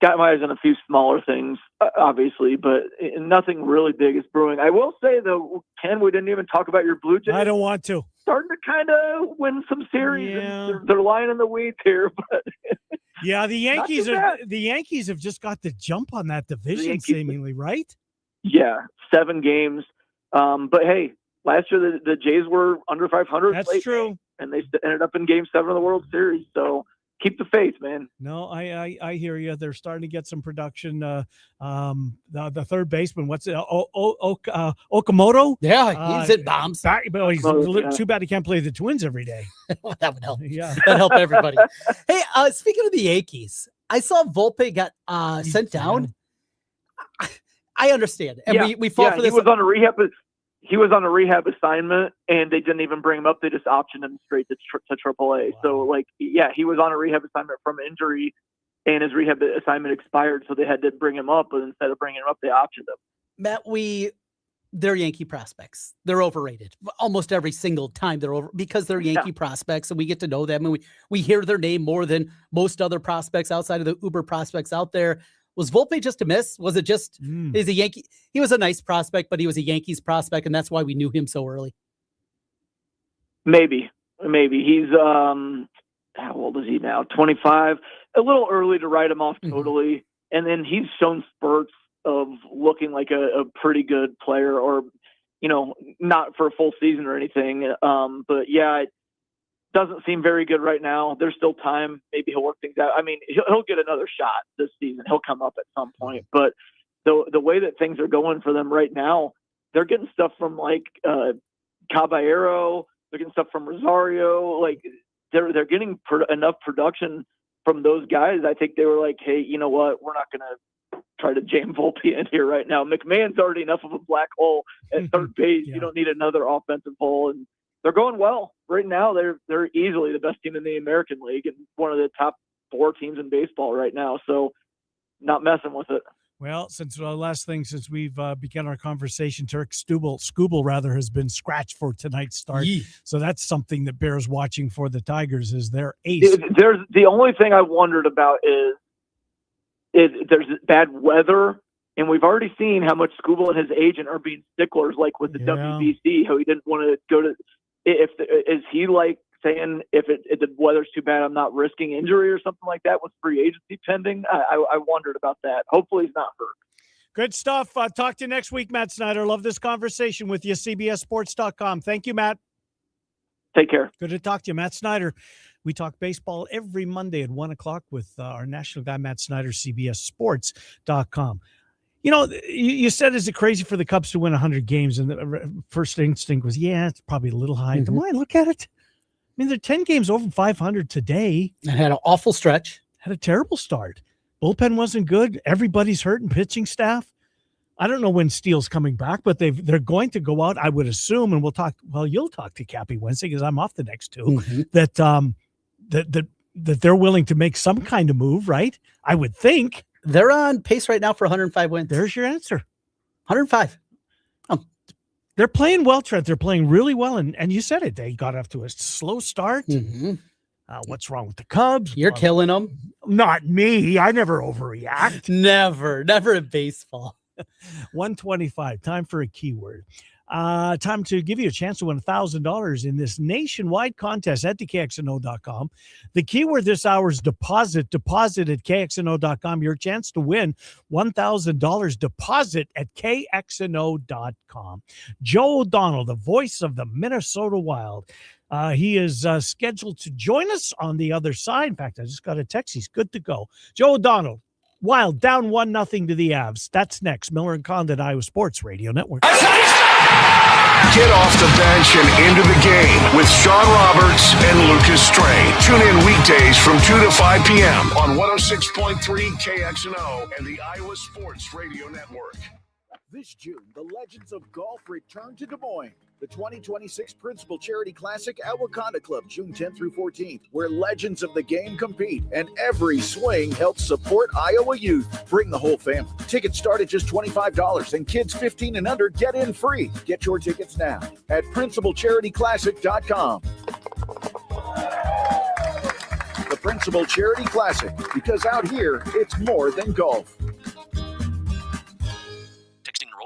got my eyes on a few smaller things, obviously, but nothing really big is brewing. I will say though, Ken, we didn't even talk about your Blue Jays. I don't want to. Starting to kind of win some series. Yeah. They're lying in the weeds here, but yeah, the Yankees have just got the jump on that division, seemingly, right? Yeah, 7 games. But hey, last year the Jays were under 500. That's true, and they ended up in Game 7 of the World Series. So keep the faith, man. No, I hear you. They're starting to get some production. The third baseman, what's it? Okamoto? Yeah, he's at bombs. Too bad he can't play the Twins every day. That would help. Yeah, that'd help everybody. Hey, speaking of the Yankees, I saw Volpe got sent down. I understand, and we fought for this. He was on a rehab. He was on a rehab assignment, and they didn't even bring him up. They just optioned him straight to AAA. Wow. So, he was on a rehab assignment from injury, and his rehab assignment expired, so they had to bring him up. But instead of bringing him up, they optioned him. Matt, they're Yankee prospects. They're overrated almost every single time. Because they're Yankee prospects, and we get to know them, and we hear their name more than most other prospects outside of the Uber prospects out there. Was Volpe just a miss? Was it just is a Yankee? He was a nice prospect, but he was a Yankees prospect, and that's why we knew him so early. Maybe he's how old is he now? 25. A little early to write him off totally. And then he's shown spurts of looking like a pretty good player, or not for a full season or anything. But yeah. It doesn't seem very good right now. There's still time. Maybe he'll work things out. I mean, he'll get another shot this season. He'll come up at some point. But the way that things are going for them right now, they're getting stuff from Caballero. They're getting stuff from Rosario. They're getting enough production from those guys. I think they were like, hey, you know what? We're not going to try to jam Volpe in here right now. McMahon's already enough of a black hole at third base. You don't need another offensive hole. And they're going well right now. They're easily the best team in the American League and one of the top 4 teams in baseball right now. So not messing with it. Well, since we've begun our conversation, Turk Skubal has been scratched for tonight's start. So that's something that bears watching for the Tigers is their ace. There's the only thing I wondered about is there's bad weather. And we've already seen how much Skubal and his agent are being sticklers, like with the WBC, how he didn't want to go to. Is he saying if the weather's too bad, I'm not risking injury or something like that with free agency pending? I wondered about that. Hopefully he's not hurt. Good stuff. Talk to you next week, Matt Snyder. Love this conversation with you. CBSSports.com. Thank you, Matt. Take care. Good to talk to you, Matt Snyder. We talk baseball every Monday at 1:00 with our national guy, Matt Snyder, CBSSports.com. You said, is it crazy for the Cubs to win 100 games? And the first instinct was, it's probably a little high. The more I look at it, I mean, they're 10 games over 500 today. And had an awful stretch. Had a terrible start. Bullpen wasn't good. Everybody's hurt in pitching staff. I don't know when Steele's coming back, but they're going to go out, I would assume, and we'll talk. Well, you'll talk to Cappy Wednesday because I'm off the next 2. That they're willing to make some kind of move, right? I would think. They're on pace right now for 105 wins. There's your answer. 105. They're playing well, Trent. They're playing really well. And you said it. They got off to a slow start. What's wrong with the Cubs? You're killing them. Not me. I never overreact. Never in baseball. 125. Time for a keyword. Time to give you a chance to win $1,000 in this nationwide contest at KXNO.com. The keyword this hour is deposit. Deposit at KXNO.com. Your chance to win $1,000. Deposit at KXNO.com. Joe O'Donnell, the voice of the Minnesota Wild. He is scheduled to join us on the other side. In fact, I just got a text. He's good to go. Joe O'Donnell, Wild down 1-0 to the Avs. That's next. Miller and Condon, Iowa Sports Radio Network. Get off the bench and into the game with Sean Roberts and Lucas Strain. Tune in weekdays from 2 to 5 p.m. on 106.3 KXNO and the Iowa Sports Radio Network. This June, the Legends of Golf return to Des Moines. The 2026 Principal Charity Classic at Wakanda Club, June 10th through 14th, where legends of the game compete and every swing helps support Iowa youth. Bring the whole family. Tickets start at just $25 and kids 15 and under get in free. Get your tickets now at principalcharityclassic.com. The Principal Charity Classic, because out here, it's more than golf.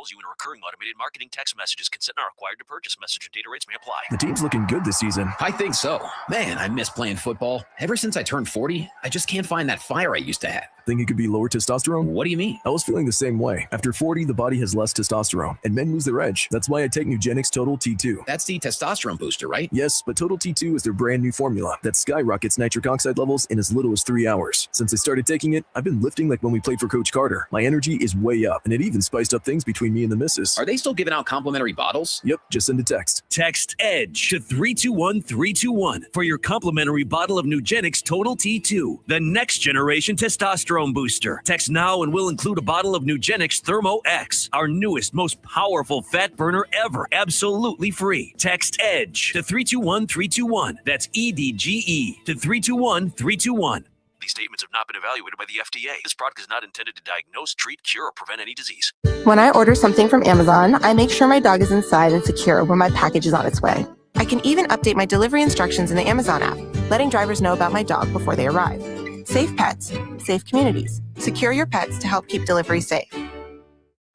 You in a recurring automated marketing text messages. Consent not required to purchase. Message and data rates may apply. The team's looking good this season. I think so. Man, I miss playing football. Ever since I turned 40, I just can't find that fire I used to have. Think it could be lower testosterone? What do you mean? I was feeling the same way. After 40, the body has less testosterone, and men lose their edge. That's why I take Nugenix Total T2. That's the testosterone booster, right? Yes, but Total T2 is their brand new formula that skyrockets nitric oxide levels in as little as 3 hours. Since I started taking it, I've been lifting like when we played for Coach Carter. My energy is way up, and it even spiced up things between me and the missus. Are they still giving out complimentary bottles? Yep, just send a text. Text EDGE to 321-321 for your complimentary bottle of Nugenix Total T2, the next generation testosterone booster. Text now and we'll include a bottle of Nugenix Thermo X, our newest, most powerful fat burner ever, absolutely free. Text EDGE to 321-321. That's EDGE to 321-321. These statements have not been evaluated by the FDA. This product is not intended to diagnose, treat, cure, or prevent any disease. When I order something from Amazon, I make sure my dog is inside and secure when my package is on its way. I can even update my delivery instructions in the Amazon app, letting drivers know about my dog before they arrive. Safe pets, safe communities. Secure your pets to help keep delivery safe.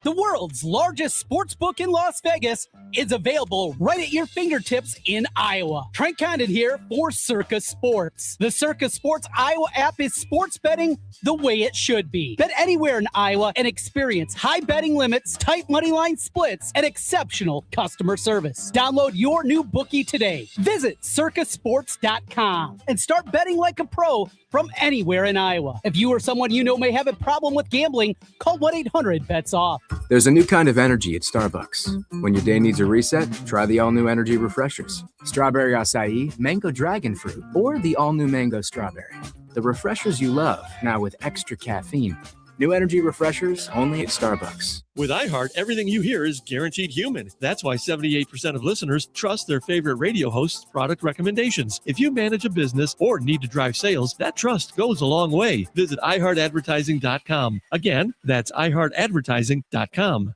The world's largest sports book in Las Vegas is available right at your fingertips in Iowa. Trent Condon here for Circa Sports. The Circa Sports Iowa app is sports betting the way it should be. Bet anywhere in Iowa and experience high betting limits, tight money line splits, and exceptional customer service. Download your new bookie today. Visit circasports.com and start betting like a pro from anywhere in Iowa. If you or someone you know may have a problem with gambling, call 1-800-BETS-OFF. There's a new kind of energy at Starbucks. When your day needs a reset, try the all-new energy refreshers. Strawberry acai, mango dragon fruit, or the all-new mango strawberry. The refreshers you love, now with extra caffeine. New energy refreshers only at Starbucks. With iHeart, everything you hear is guaranteed human. That's why 78% of listeners trust their favorite radio host's product recommendations. If you manage a business or need to drive sales, that trust goes a long way. Visit iHeartAdvertising.com. Again, that's iHeartAdvertising.com.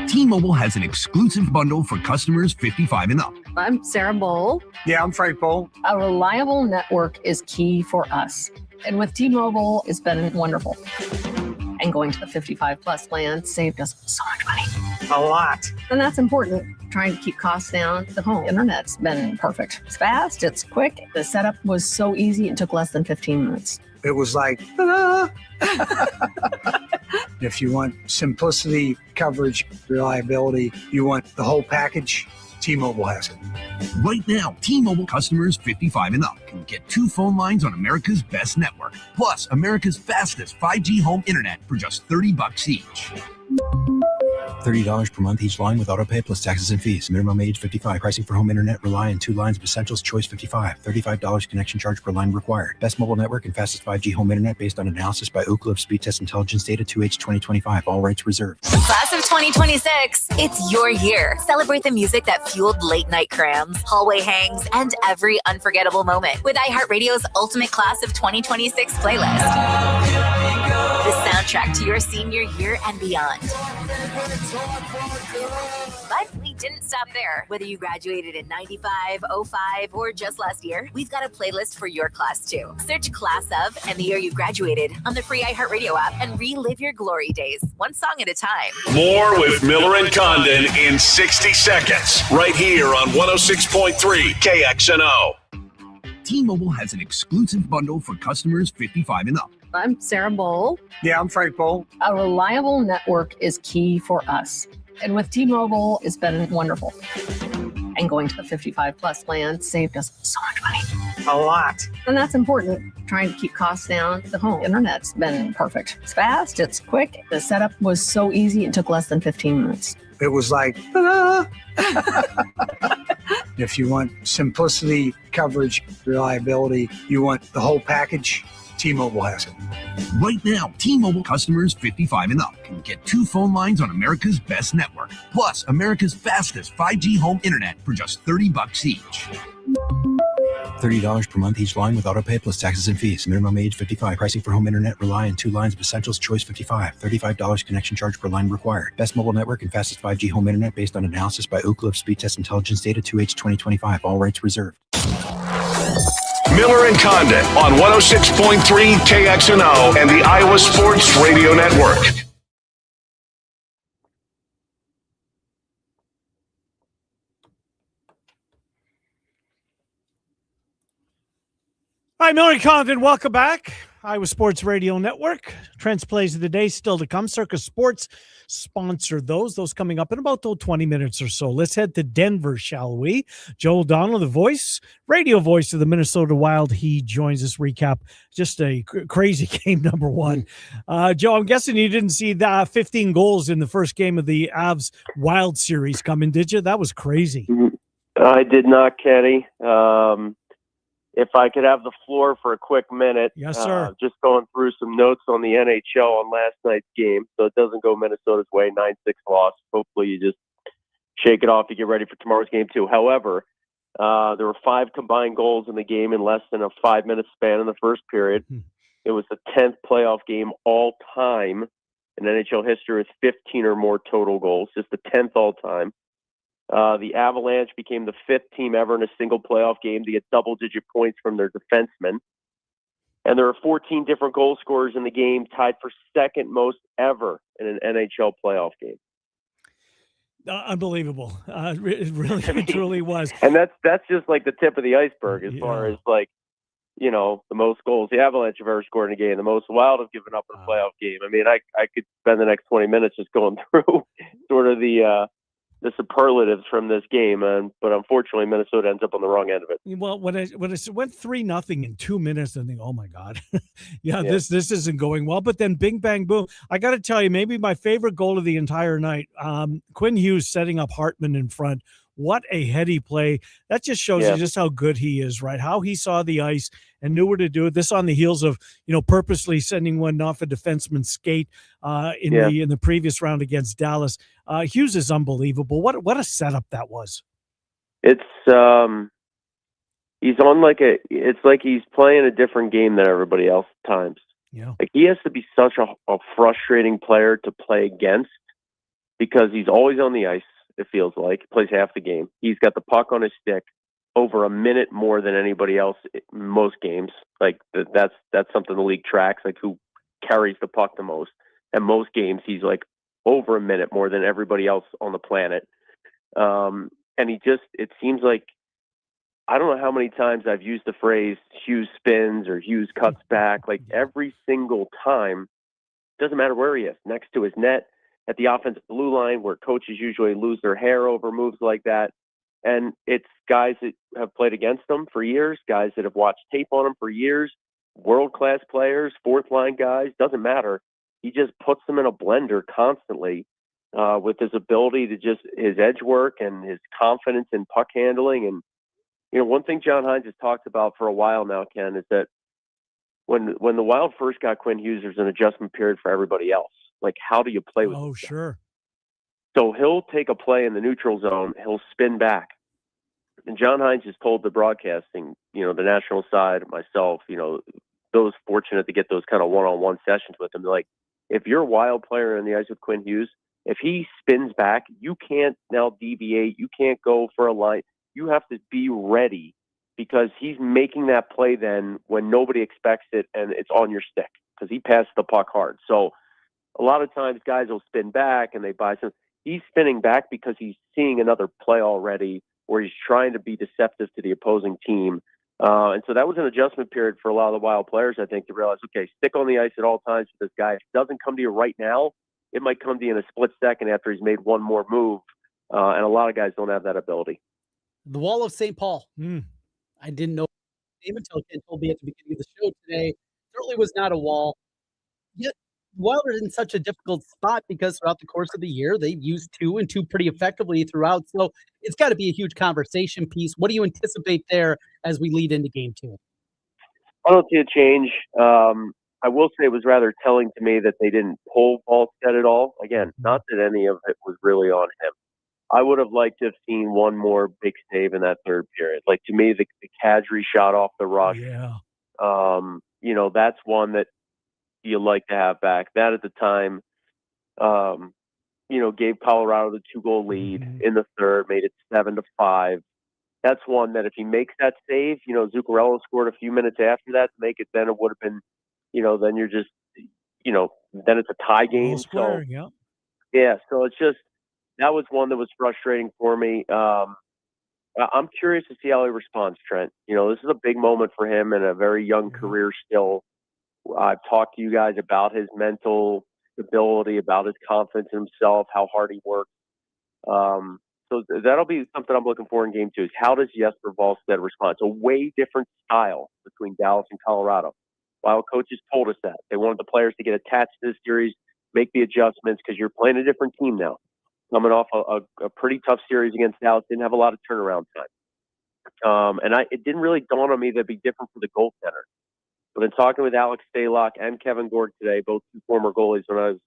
T-Mobile has an exclusive bundle for customers 55 and up. I'm Sarah Bowl. Yeah, I'm Frank Bowl. A reliable network is key for us. And with T-Mobile, it's been wonderful. And going to the 55 plus plan saved us so much money. A lot. And that's important. Trying to keep costs down. The home internet's been perfect. It's fast, it's quick. The setup was so easy, it took less than 15 minutes. It was like, ta-da! If you want simplicity, coverage, reliability, you want the whole package, T-Mobile has it. Right now, T-Mobile customers 55 and up can get 2 phone lines on America's best network, plus America's fastest 5G home internet for just $30 each. $30 per month each line with autopay plus taxes and fees. Minimum age 55. Pricing for home internet rely on 2 lines of essentials. Choice 55. $35 connection charge per line required. Best mobile network and fastest 5G home internet based on analysis by Ookla of Speed Test Intelligence Data 2H 2025. All rights reserved. Class of 2026. It's your year. Celebrate the music that fueled late night crams, hallway hangs, and every unforgettable moment with iHeartRadio's Ultimate Class of 2026 playlist. The soundtrack to your senior year and beyond. But we didn't stop there. Whether you graduated in 95, 05, or just last year, we've got a playlist for your class too. Search Class of and the year you graduated on the free iHeartRadio app and relive your glory days, one song at a time. More with Miller and Condon in 60 seconds, right here on 106.3 KXNO. T-Mobile has an exclusive bundle for customers 55 and up. I'm Sarah Bowl. Yeah, I'm Frank Bowl. A reliable network is key for us. And with T-Mobile, it's been wonderful. And going to the 55 plus plan saved us so much money. A lot. And that's important. Trying to keep costs down. The home internet's been perfect. It's fast, it's quick. The setup was so easy, it took less than 15 minutes. It was like, ta-da! If you want simplicity, coverage, reliability, you want the whole package, T-Mobile has it. Right now, T-Mobile customers 55 and up can get 2 phone lines on America's best network, plus America's fastest 5G home internet for just $30 each. $30 per month each line with autopay plus taxes and fees. Minimum age 55. Pricing for home internet rely on 2 lines of essentials. Choice 55. $35 connection charge per line required. Best mobile network and fastest 5G home internet based on analysis by Ookla of Speed Test Intelligence Data 2H 2025. All rights reserved. Miller and Condon on 106.3 KXNO and the Iowa Sports Radio Network. Hi, Miller and Condon. Welcome back. Iowa Sports Radio Network. Trent's Plays of the Day still to come. Circa Sports sponsor those. Those coming up in about 20 minutes or so. Let's head to Denver, shall we? Joe O'Donnell, the radio voice of the Minnesota Wild. He joins us. Recap just a crazy game, number one. Joe, I'm guessing you didn't see the 15 goals in the first game of the Avs Wild series coming, did you? That was crazy. I did not, Kenny. If I could have the floor for a quick minute. Yes, sir. Just going through some notes on the NHL on last night's game, so it doesn't go Minnesota's way, 9-6 loss. Hopefully you just shake it off to get ready for tomorrow's game too. However, there were 5 combined goals in the game in less than a 5-minute span in the first period. It was the 10th playoff game all time in NHL history with 15 or more total goals, just the 10th all time. The Avalanche became the 5th team ever in a single playoff game to get double-digit points from their defensemen. And there are 14 different goal scorers in the game, tied for second most ever in an NHL playoff game. Unbelievable. It really, truly was. And that's just like the tip of the iceberg as far as the most goals the Avalanche have ever scored in a game, the most Wild have given up in a playoff game. I mean, I could spend the next 20 minutes just going through sort of the superlatives from this game, but unfortunately Minnesota ends up on the wrong end of it. Well, when it went 3-0 in 2 minutes, I think, oh my God, this isn't going well. But then bing, bang, boom. I got to tell you, maybe my favorite goal of the entire night, Quinn Hughes setting up Hartman in front. What a heady play. That just shows you just how good he is, right? How he saw the ice and knew where to do it. This on the heels of, purposely sending one off a defenseman's skate in the previous round against Dallas. Hughes is unbelievable. What a setup that was. It's he's on it's like he's playing a different game than everybody else at times. Yeah. Like he has to be such a frustrating player to play against because he's always on the ice. It feels like he plays half the game. He's got the puck on his stick over a minute more than anybody else in most games. Like that's something the league tracks, like who carries the puck the most. And most games he's like over a minute more than everybody else on the planet. And it seems like, I don't know how many times I've used the phrase Hughes spins or Hughes cuts back. Like every single time, doesn't matter where he is, next to his net, at the offensive blue line where coaches usually lose their hair over moves like that. And it's guys that have played against them for years, guys that have watched tape on him for years, world-class players, fourth-line guys, doesn't matter. He just puts them in a blender constantly with his ability to his edge work and his confidence in puck handling. And, one thing John Hines has talked about for a while now, Ken, is that when the Wild first got Quinn Hughes, there's an adjustment period for everybody else. Like, how do you play with Oh, sure. So he'll take a play in the neutral zone. He'll spin back. And John Hines has told the broadcasting, the national side, myself, those fortunate to get those kind of one-on-one sessions with him. They're like, if you're a Wild player in the ice with Quinn Hughes, if he spins back, you can't now deviate. You can't go for a line. You have to be ready because he's making that play then when nobody expects it and it's on your stick because he passed the puck hard. So a lot of times guys will spin back and they buy some. He's spinning back because he's seeing another play already where he's trying to be deceptive to the opposing team. And so that was an adjustment period for a lot of the Wild players, I think, to realize, okay, stick on the ice at all times with this guy. If it doesn't come to you right now, it might come to you in a split second after he's made one more move. And a lot of guys don't have that ability. The Wall of St. Paul. I didn't know the name until Ken told me at the beginning of the show today. Certainly was not a wall. Yet Wilder's in such a difficult spot because throughout the course of the year, they've used 2 and 2 pretty effectively throughout. So it's got to be a huge conversation piece. What do you anticipate there as we lead into game 2? I don't see a change. I will say it was rather telling to me that they didn't pull Ballstead at all. Again, not that any of it was really on him. I would have liked to have seen one more big save in that third period. Like, to me, the Kadri shot off the rush. Yeah. That's one that you like to have back. That at the time, gave Colorado the 2-goal lead in the third, made it 7-5. That's one that if he makes that save, Zuccarello scored a few minutes after that to make it, then it would have been, then you're just, then it's a tie game. Square, so, yeah, so it's just, that was one that was frustrating for me. I'm curious to see how he responds, Trent. This is a big moment for him and a very young career still. I've talked to you guys about his mental stability, about his confidence in himself, how hard he works. So that'll be something I'm looking for in game 2 is how does Jesper Wallstedt respond? It's a way different style between Dallas and Colorado. While coaches told us that. They wanted the players to get attached to this series, make the adjustments because you're playing a different team now. Coming off a pretty tough series against Dallas, didn't have a lot of turnaround time. It didn't really dawn on me that'd be different for the goaltender. But in talking with Alex Stalock and Kevin Gord today, both 2 former goalies, when I was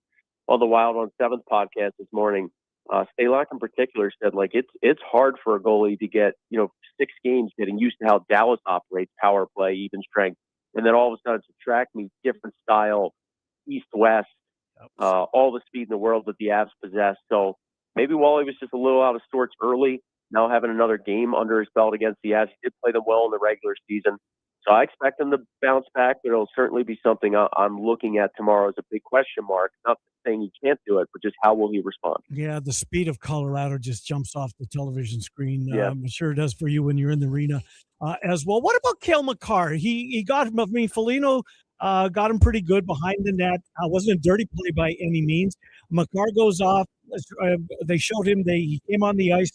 on the Wild on 7th podcast this morning, Stalock in particular said, it's hard for a goalie to get, 6 games getting used to how Dallas operates, power play, even strength. And then all of a sudden subtract me, different style, east-west, all the speed in the world that the Avs possess. So maybe Wally was just a little out of sorts early, now having another game under his belt against the Avs. He did play them well in the regular season. So I expect him to bounce back, but it'll certainly be something I'm looking at tomorrow as a big question mark. Not saying he can't do it, but just how will he respond? Yeah, the speed of Colorado just jumps off the television screen. Yeah. I'm sure it does for you when you're in the arena as well. What about Cale Makar? He got him. I mean, Foligno got him pretty good behind the net. Wasn't a dirty play by any means. Makar goes off. They showed him he came on the ice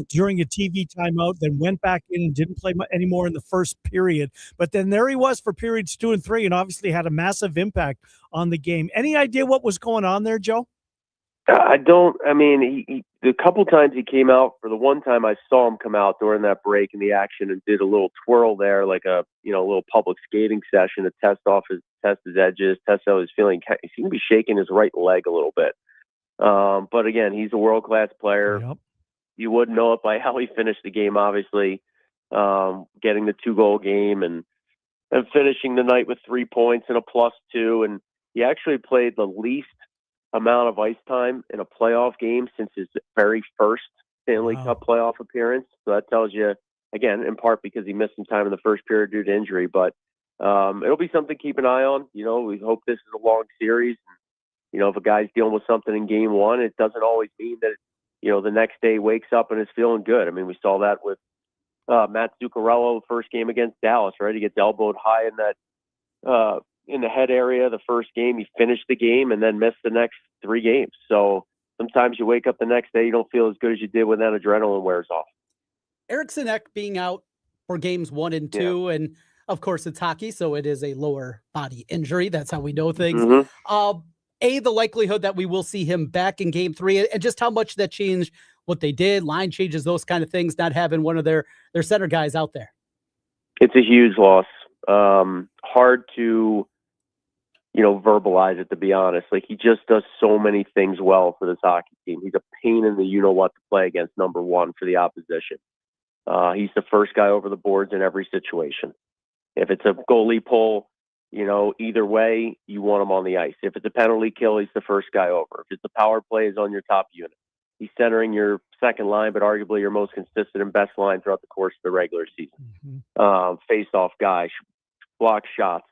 during a TV timeout, then went back in and didn't play anymore in the first period. But then there he was for periods 2 and 3 and obviously had a massive impact on the game. Any idea what was going on there, Joe? I don't. I mean, the couple times he came out, for the one time I saw him come out during that break in the action and did a little twirl there, like a little public skating session to test his edges, test how he's feeling. He seemed to be shaking his right leg a little bit. But again, he's a world-class player. Yep. You wouldn't know it by how he finished the game, obviously, getting the 2-goal game and finishing the night with 3 points and a +2. And he actually played the least amount of ice time in a playoff game since his very first Stanley Cup playoff appearance. So that tells you, again, in part because he missed some time in the first period due to injury. But it'll be something to keep an eye on. We hope this is a long series. If a guy's dealing with something in game 1, it doesn't always mean that the next day wakes up and is feeling good. I mean, we saw that with Matt Zuccarello first game against Dallas, right? He gets elbowed high in that in the head area the first game. He finished the game and then missed the next 3 games. So sometimes you wake up the next day, you don't feel as good as you did when that adrenaline wears off. Eriksson Ek being out for games 1 and 2, and of course it's hockey, so it is a lower body injury. That's how we know things. The likelihood that we will see him back in game 3 and just how much that changed what they did, line changes, those kind of things, not having one of their center guys out there. It's a huge loss. Hard to, verbalize it, to be honest. Like, he just does so many things well for this hockey team. He's a pain in the you-know-what to play against number 1 for the opposition. He's the first guy over the boards in every situation. If it's a goalie pull, either way, you want him on the ice. If it's a penalty kill, he's the first guy over. If it's a power play, he's on your top unit. He's centering your second line, but arguably your most consistent and best line throughout the course of the regular season. Face-off guy, block shots,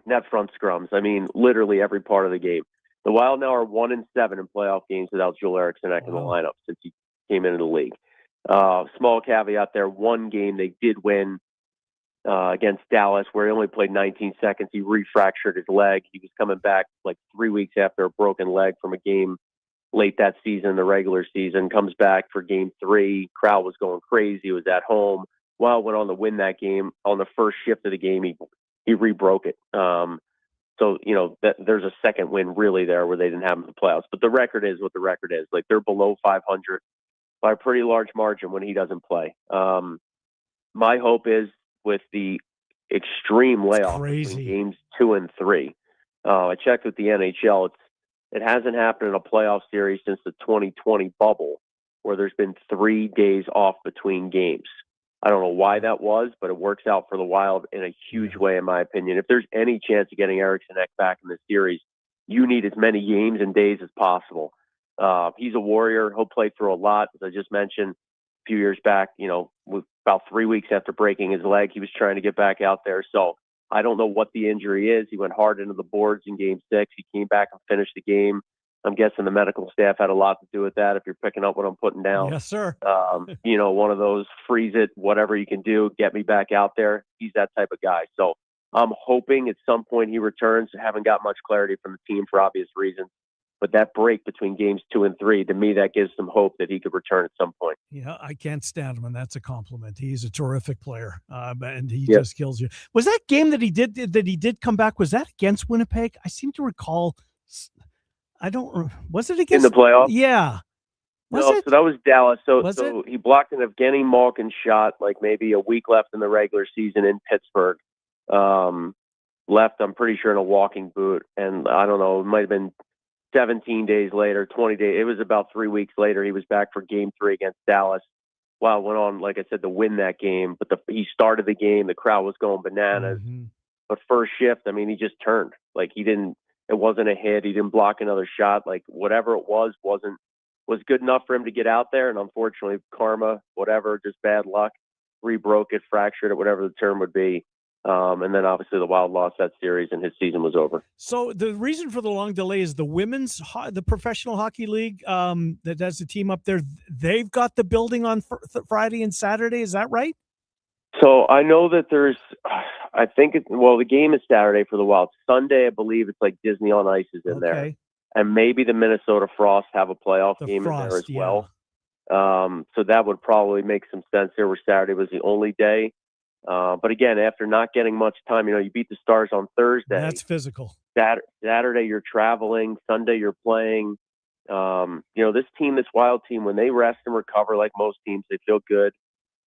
net front scrums. I mean, literally every part of the game. The Wild now are 1-7 in playoff games without Joel Eriksson Ek in the lineup since he came into the league. Small caveat there, one game they did win against Dallas, where he only played 19 seconds. He refractured his leg. He was coming back like 3 weeks after a broken leg from a game late that season, the regular season, comes back for game 3. Crowd was going crazy. It was at home. Wild went on to win that game. On the first shift of the game, he rebroke it. So, there's a second win really there where they didn't have in the playoffs. But the record is what the record is. Like, they're below 500 by a pretty large margin when he doesn't play. My hope is with the extreme layoff between games 2 and 3. I checked with the NHL. It hasn't happened in a playoff series since the 2020 bubble where there's been 3 days off between games. I don't know why that was, but it works out for the Wild in a huge way, in my opinion. If there's any chance of getting Eriksson Ek back in this series, you need as many games and days as possible. He's a warrior. He'll play through a lot. As I just mentioned a few years back, about 3 weeks after breaking his leg, he was trying to get back out there. So I don't know what the injury is. He went hard into the boards in game 6. He came back and finished the game. I'm guessing the medical staff had a lot to do with that. If you're picking up what I'm putting down, yes, sir. One of those freeze it, whatever you can do, get me back out there. He's that type of guy. So I'm hoping at some point he returns. I haven't got much clarity from the team for obvious reasons. But that break between games 2 and 3, to me, that gives some hope that he could return at some point. Yeah, I can't stand him, and that's a compliment. He's a terrific player, and he just kills you. Was that game that he did come back? Was that against Winnipeg? I seem to recall. Was it against in the playoffs? Yeah. So that was Dallas. So he blocked an Evgeny Malkin shot, like maybe a week left in the regular season in Pittsburgh. Left, I'm pretty sure, in a walking boot, and I don't know, it might have been 17 days later, 20 days. It was about 3 weeks later. He was back for game 3 against Dallas. Wild went on, like I said, to win that game. But he started the game. The crowd was going bananas. Mm-hmm. But first shift, I mean, he just turned. Like, it wasn't a hit. He didn't block another shot. Like, whatever it was good enough for him to get out there. And unfortunately, karma, whatever, just bad luck, rebroke it, fractured it, whatever the term would be. And then obviously the Wild lost that series and his season was over. So the reason for the long delay is the professional hockey league that has the team up there. They've got the building on Friday and Saturday. Is that right? So I know that the game is Saturday for the Wild. Sunday, I believe it's like Disney on Ice is in there. And maybe the Minnesota Frost have a playoff game in there as well. So that would probably make some sense there where Saturday was the only day. But again, after not getting much time, you beat the Stars on Thursday. That's physical. Saturday you're traveling. Sunday you're playing. This Wild team, when they rest and recover like most teams, they feel good.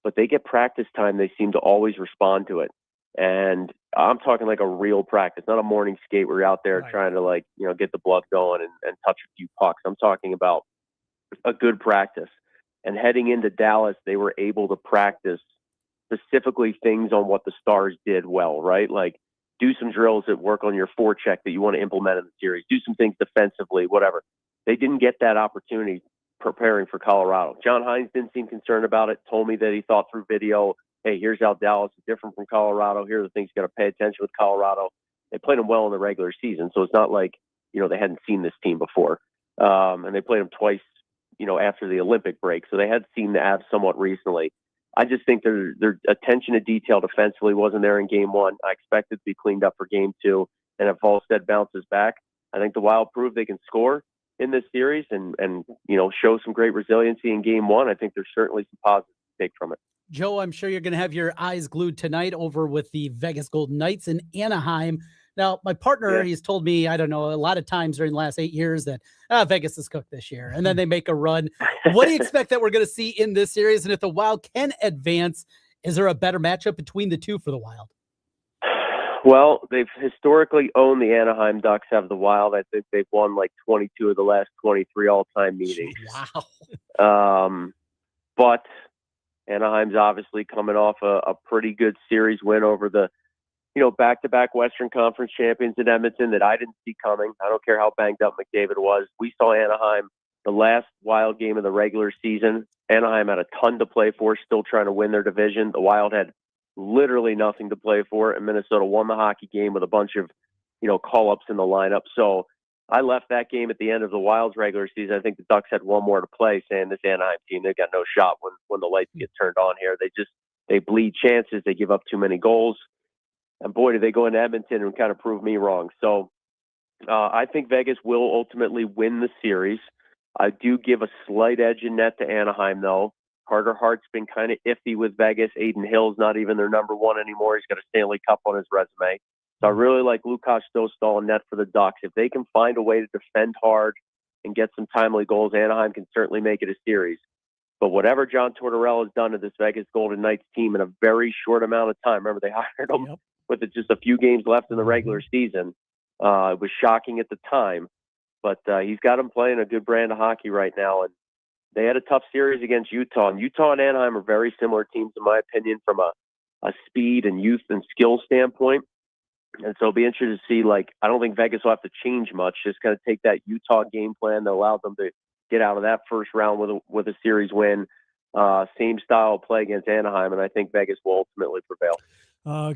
But they get practice time, they seem to always respond to it. And I'm talking like a real practice, not a morning skate where you're out there trying to get the blood going and touch a few pucks. I'm talking about a good practice. And heading into Dallas, they were able to practice specifically things on what the Stars did well, right? Like do some drills that work on your forecheck that you want to implement in the series. Do some things defensively, whatever. They didn't get that opportunity preparing for Colorado. John Hines didn't seem concerned about it, told me that he thought through video, hey, here's how Dallas is different from Colorado. Here are the things you got to pay attention with Colorado. They played them well in the regular season, so it's not like, they hadn't seen this team before. And they played them twice, after the Olympic break, so they had seen the Avs somewhat recently. I just think their attention to detail defensively wasn't there in game 1. I expect it to be cleaned up for game 2. And if Volstead bounces back, I think the Wild proved they can score in this series and show some great resiliency in game 1. I think there's certainly some positives to take from it. Joe, I'm sure you're going to have your eyes glued tonight over with the Vegas Golden Knights in Anaheim. Now, my partner, he's told me, I don't know, a lot of times during the last 8 years that Vegas is cooked this year, and then they make a run. What do you expect that we're going to see in this series? And if the Wild can advance, is there a better matchup between the two for the Wild? Well, they've historically owned the Anaheim Ducks, have the Wild. I think they've won like 22 of the last 23 all-time meetings. Wow. But Anaheim's obviously coming off a pretty good series win over the back-to-back Western Conference champions in Edmonton that I didn't see coming. I don't care how banged up McDavid was. We saw Anaheim, the last Wild game of the regular season. Anaheim had a ton to play for, still trying to win their division. The Wild had literally nothing to play for, and Minnesota won the hockey game with a bunch of, call-ups in the lineup. So I left that game at the end of the Wild's regular season. I think the Ducks had one more to play, saying this Anaheim team, they've got no shot when the lights get turned on here. They bleed chances. They give up too many goals. And boy, did they go into Edmonton and kind of prove me wrong. So I think Vegas will ultimately win the series. I do give a slight edge in net to Anaheim, though. Carter Hart's been kind of iffy with Vegas. Aiden Hill's not even their number one anymore. He's got a Stanley Cup on his resume. So I really like Lukas Dostal in net for the Ducks. If they can find a way to defend hard and get some timely goals, Anaheim can certainly make it a series. But whatever John Tortorella has done to this Vegas Golden Knights team in a very short amount of time, remember they hired him with just a few games left in the regular season. It was shocking at the time. But he's got him playing a good brand of hockey right now. And they had a tough series against Utah. And Utah and Anaheim are very similar teams, in my opinion, from a speed and youth and skill standpoint. And so it'll be interesting to see, I don't think Vegas will have to change much. Just kind of take that Utah game plan that allowed them to get out of that first round with a series win. Same style of play against Anaheim, and I think Vegas will ultimately prevail.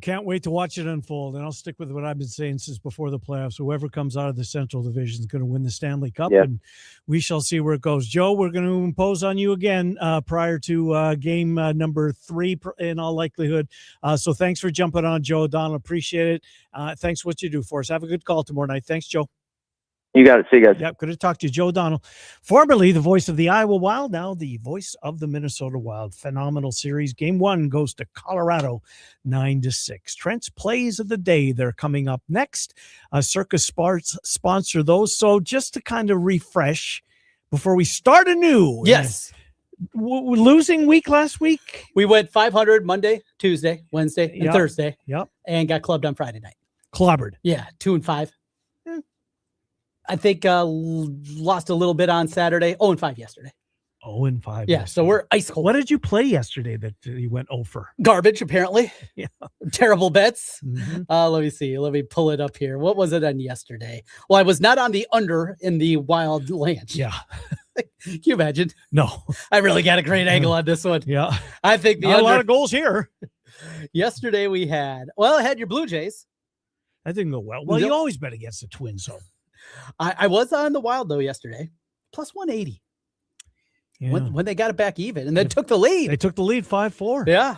Can't wait to watch it unfold. And I'll stick with what I've been saying since before the playoffs. Whoever comes out of the Central Division is going to win the Stanley Cup, and we shall see where it goes. Joe, we're going to impose on you again prior to game number 3 in all likelihood. So thanks for jumping on, Joe O'Donnell. Appreciate it. Thanks for what you do for us. Have a good call tomorrow night. Thanks, Joe. You got it. See you guys. Yep, good to talk to you. Joe O'Donnell, formerly the voice of the Iowa Wild, now the voice of the Minnesota Wild. Phenomenal series. Game 1 goes to Colorado, 9-6. Trent's plays of the day, they're coming up next. Circa Sports sponsor those. So just to kind of refresh before we start anew. Yes. Losing week last week? We went 500 Monday, Tuesday, Wednesday, and Thursday. Yep. And got clubbed on Friday night. Clobbered. Yeah, 2-5. I think lost a little bit on Saturday. 0-5 yesterday. 0-5. Yeah, so we're ice cold. What did you play yesterday that you went 0 for? Garbage, apparently. Yeah. Terrible bets. Mm-hmm. Let me see. Let me pull it up here. What was it on yesterday? Well, I was not on the under in the Wild Land. Yeah. Can you imagine? No. I really got a great angle on this one. Yeah. I think the Not under. a lot of goals here. Yesterday we had, I had your Blue Jays. That didn't go well. Well, you always bet against the Twins, so. I was on the Wild, though, yesterday. Plus 180. Yeah. When they got it back even and then took the lead. They took the lead 5-4. Yeah.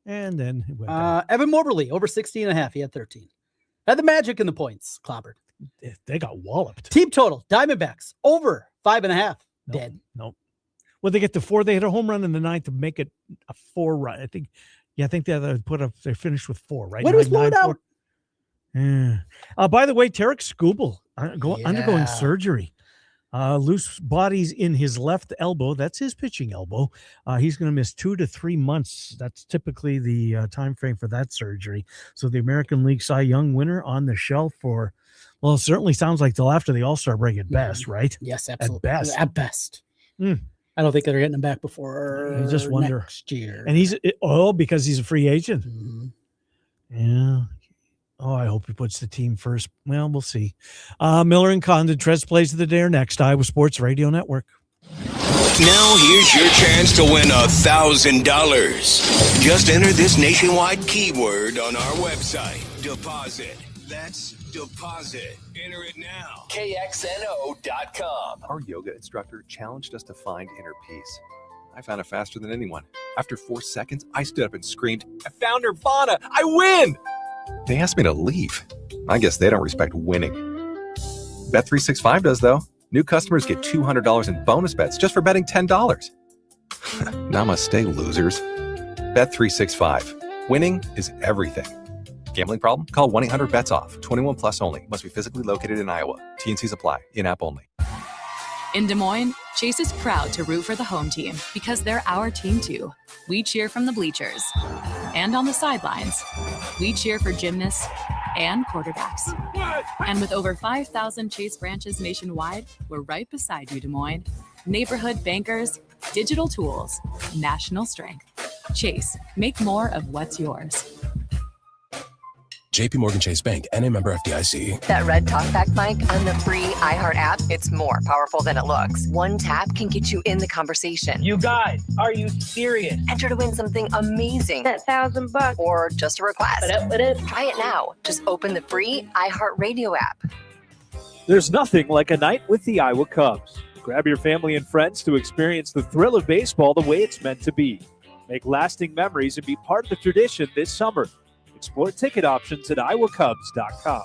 And then it went down. Evan Moberly, over 16.5. He had 13. Had the Magic in the points. Clobbered. They got walloped. Team total, Diamondbacks, over 5.5. Dead. Nope. Well, they get to 4. They hit a home run in the 9th to make it a 4 run. I think they finished with 4, right? When was blown out? Yeah. By the way, Tarek Skubal undergoing surgery. Loose bodies in his left elbow. That's his pitching elbow. He's going to miss 2 to 3 months. That's typically the time frame for that surgery. So the American League Cy Young winner on the shelf for, it certainly sounds like till after the All-Star break at best, right? Yes, absolutely. At best. I don't think they're getting him back before I just wonder. Next year. And because he's a free agent. Mm-hmm. Yeah. Oh, I hope he puts the team first. Well, we'll see. Miller and Condon, Trent's plays of the day are next. Iowa Sports Radio Network. Now here's your chance to win $1,000. Just enter this nationwide keyword on our website. Deposit. That's deposit. Enter it now. KXNO.com. Our yoga instructor challenged us to find inner peace. I found it faster than anyone. After 4 seconds, I stood up and screamed, I found Nirvana! I win! They asked me to leave. I guess they don't respect winning. Bet365 does, though. New customers get $200 in bonus bets just for betting $10. Namaste, losers. Bet365. Winning is everything. Gambling problem? Call 1-800-BETS-OFF. 21 plus only. Must be physically located in Iowa. T&Cs apply. In-app only. In Des Moines, Chase is proud to root for the home team because they're our team too. We cheer from the bleachers and on the sidelines. We cheer for gymnasts and quarterbacks. And with over 5,000 Chase branches nationwide, we're right beside you, Des Moines. Neighborhood bankers, digital tools, national strength. Chase, make more of what's yours. JP Morgan Chase Bank, N.A. member FDIC. That red talkback mic on the free iHeart app, it's more powerful than it looks. One tap can get you in the conversation. You guys, are you serious? Enter to win something amazing. That $1,000. Or just a request. Try it now. Just open the free iHeart Radio app. There's nothing like a night with the Iowa Cubs. Grab your family and friends to experience the thrill of baseball the way it's meant to be. Make lasting memories and be part of the tradition this summer. Explore ticket options at iowacubs.com.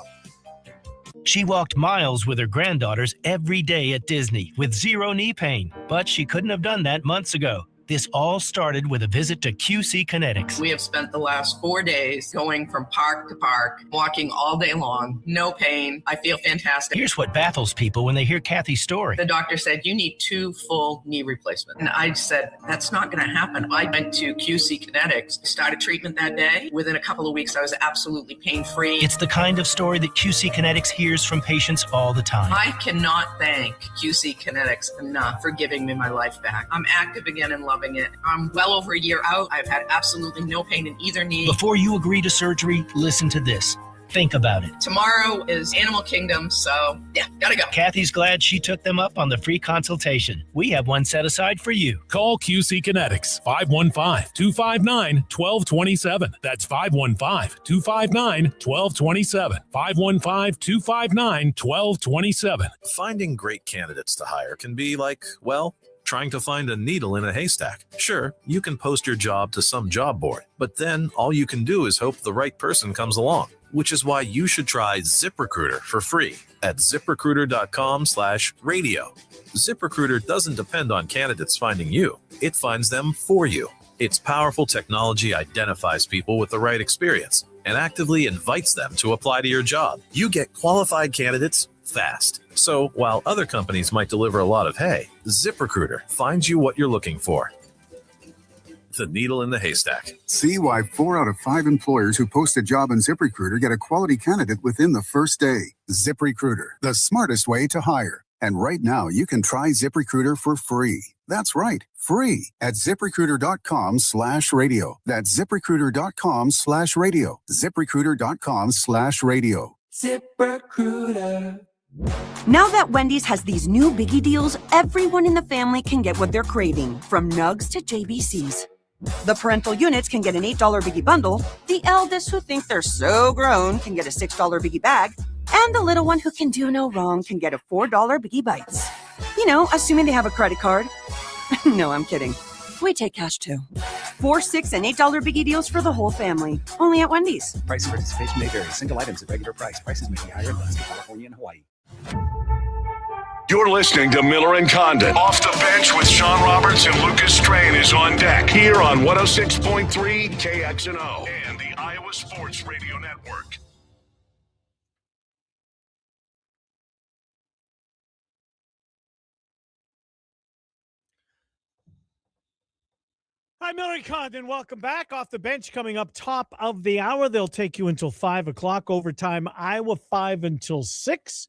She walked miles with her granddaughters every day at Disney with zero knee pain, but she couldn't have done that months ago. This all started with a visit to QC Kinetics. We have spent the last 4 days going from park to park, walking all day long, no pain. I feel fantastic. Here's what baffles people when they hear Kathy's story. The doctor said, you need 2 full knee replacements. And I said, that's not going to happen. I went to QC Kinetics, started treatment that day. Within a couple of weeks, I was absolutely pain-free. It's the kind of story that QC Kinetics hears from patients all the time. I cannot thank QC Kinetics enough for giving me my life back. I'm active again and loving it. I'm well over a year out. I've had absolutely no pain in either knee. Before you agree to surgery, listen to this. Think about it. Tomorrow is Animal Kingdom, so yeah, gotta go. Kathy's glad she took them up on the free consultation. We have one set aside for you. Call QC Kinetics, 515-259-1227. That's 515-259-1227. 515-259-1227. Finding great candidates to hire can be like, well, trying to find a needle in a haystack. Sure, you can post your job to some job board, but then all you can do is hope the right person comes along, which is why you should try ZipRecruiter for free at ZipRecruiter.com/radio. ZipRecruiter doesn't depend on candidates finding you. It finds them for you. Its powerful technology identifies people with the right experience and actively invites them to apply to your job. You get qualified candidates fast. So while other companies might deliver a lot of hay, ZipRecruiter finds you what you're looking for. The needle in the haystack. See why 4 out of 5 employers who post a job on ZipRecruiter get a quality candidate within the first day. ZipRecruiter, the smartest way to hire. And right now, you can try ZipRecruiter for free. That's right, free at ZipRecruiter.com/radio. That's ZipRecruiter.com/radio. ZipRecruiter.com/radio. ZipRecruiter. Now that Wendy's has these new biggie deals, everyone in the family can get what they're craving, from nugs to JBCs. The parental units can get an $8 biggie bundle, the eldest who think they're so grown can get a $6 biggie bag, and the little one who can do no wrong can get a $4 biggie bites. You know, assuming they have a credit card. No, I'm kidding. We take cash too. 4, 6, and $8 biggie deals for the whole family. Only at Wendy's. Price and participation may vary. Single items at regular price. Prices may be higher in Alaska, California, and Hawaii. You're listening to Miller and Condon. Off the bench with Sean Roberts and Lucas Strain is on deck here on 106.3 KXNO and the Iowa Sports Radio Network. Hi, Miller and Condon. Welcome back. Off the bench coming up top of the hour. They'll take you until 5 o'clock. Overtime, Iowa 5 until 6.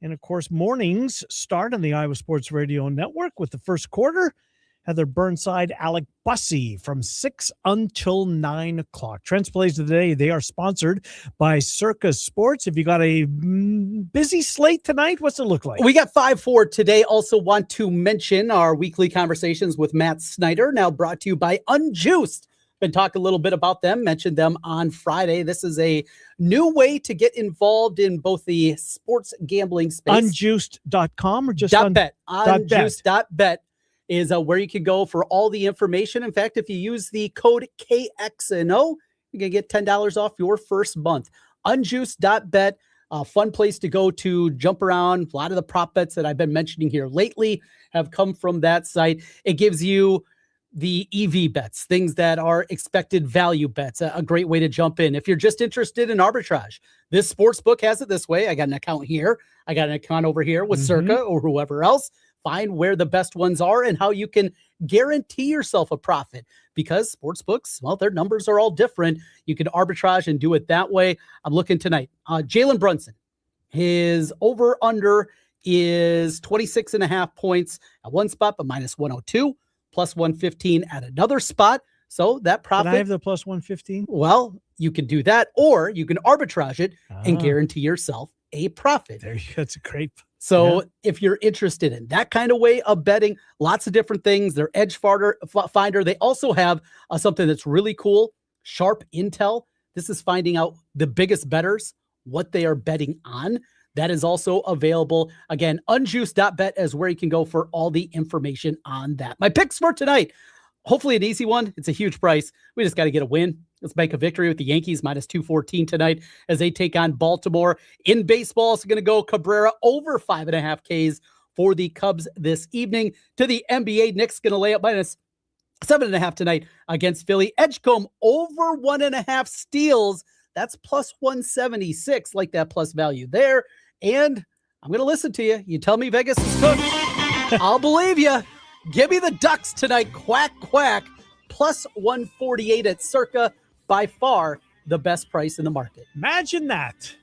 And, of course, mornings start on the Iowa Sports Radio Network with the first quarter. Heather Burnside, Alec Bussey from 6 until 9 o'clock. Trent's Plays of the Day, they are sponsored by Circa Sports. Have you got a busy slate tonight? What's it look like? We got 5 for today. Also want to mention our weekly conversations with Matt Snyder, now brought to you by Unjuiced. Been talking a little bit about them, mentioned them on Friday. This is a new way to get involved in both the sports gambling space. Unjuiced.com or just .bet. Unjuiced.bet is where you can go for all the information. In fact, if you use the code KXNO, you can get $10 off your first month. Unjuiced.bet, a fun place to go to jump around. A lot of the prop bets that I've been mentioning here lately have come from that site. It gives you the EV bets, things that are expected value bets, a great way to jump in. If you're just interested in arbitrage, this sports book has it this way. I got an account here. I got an account over here with Circa or whoever else. Find where the best ones are and how you can guarantee yourself a profit, because sports books, well, their numbers are all different. You can arbitrage and do it that way. I'm looking tonight. Jalen Brunson, his over under is 26.5 points at one spot, but minus 102. Plus 115 at another spot. So that profit. Can I have the plus 115? Well, you can do that, or you can arbitrage it and guarantee yourself a profit. There you go. That's a great. So if you're interested in that kind of way of betting, lots of different things. Their edge finder. They also have something that's really cool, Sharp Intel. This is finding out the biggest bettors, what they are betting on. That is also available. Again, unjuiced.bet is where you can go for all the information on that. My picks for tonight, hopefully an easy one. It's a huge price. We just got to get a win. Let's make a victory with the Yankees minus 214 tonight as they take on Baltimore. In baseball, it's going to go Cabrera over 5.5 Ks for the Cubs this evening. To the NBA, Knicks going to lay up minus 7.5 tonight against Philly. Edgecombe over 1.5 steals. That's plus 176. Like that plus value there. And I'm going to listen to you. You tell me Vegas is cooked. I'll believe you. Give me the Ducks tonight. Quack, quack. Plus 148 at Circa. By far the best price in the market. Imagine that.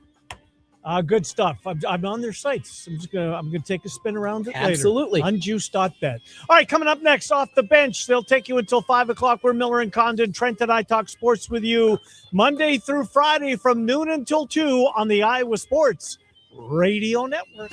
Good stuff. I'm on their sites. I'm gonna take a spin around it Absolutely. later. Unjuiced.bet. All right, coming up next off the bench, they'll take you until 5 o'clock. We're Miller and Condon. Trent and I talk sports with you Monday through Friday from noon until 2 on the Iowa Sports Radio Network.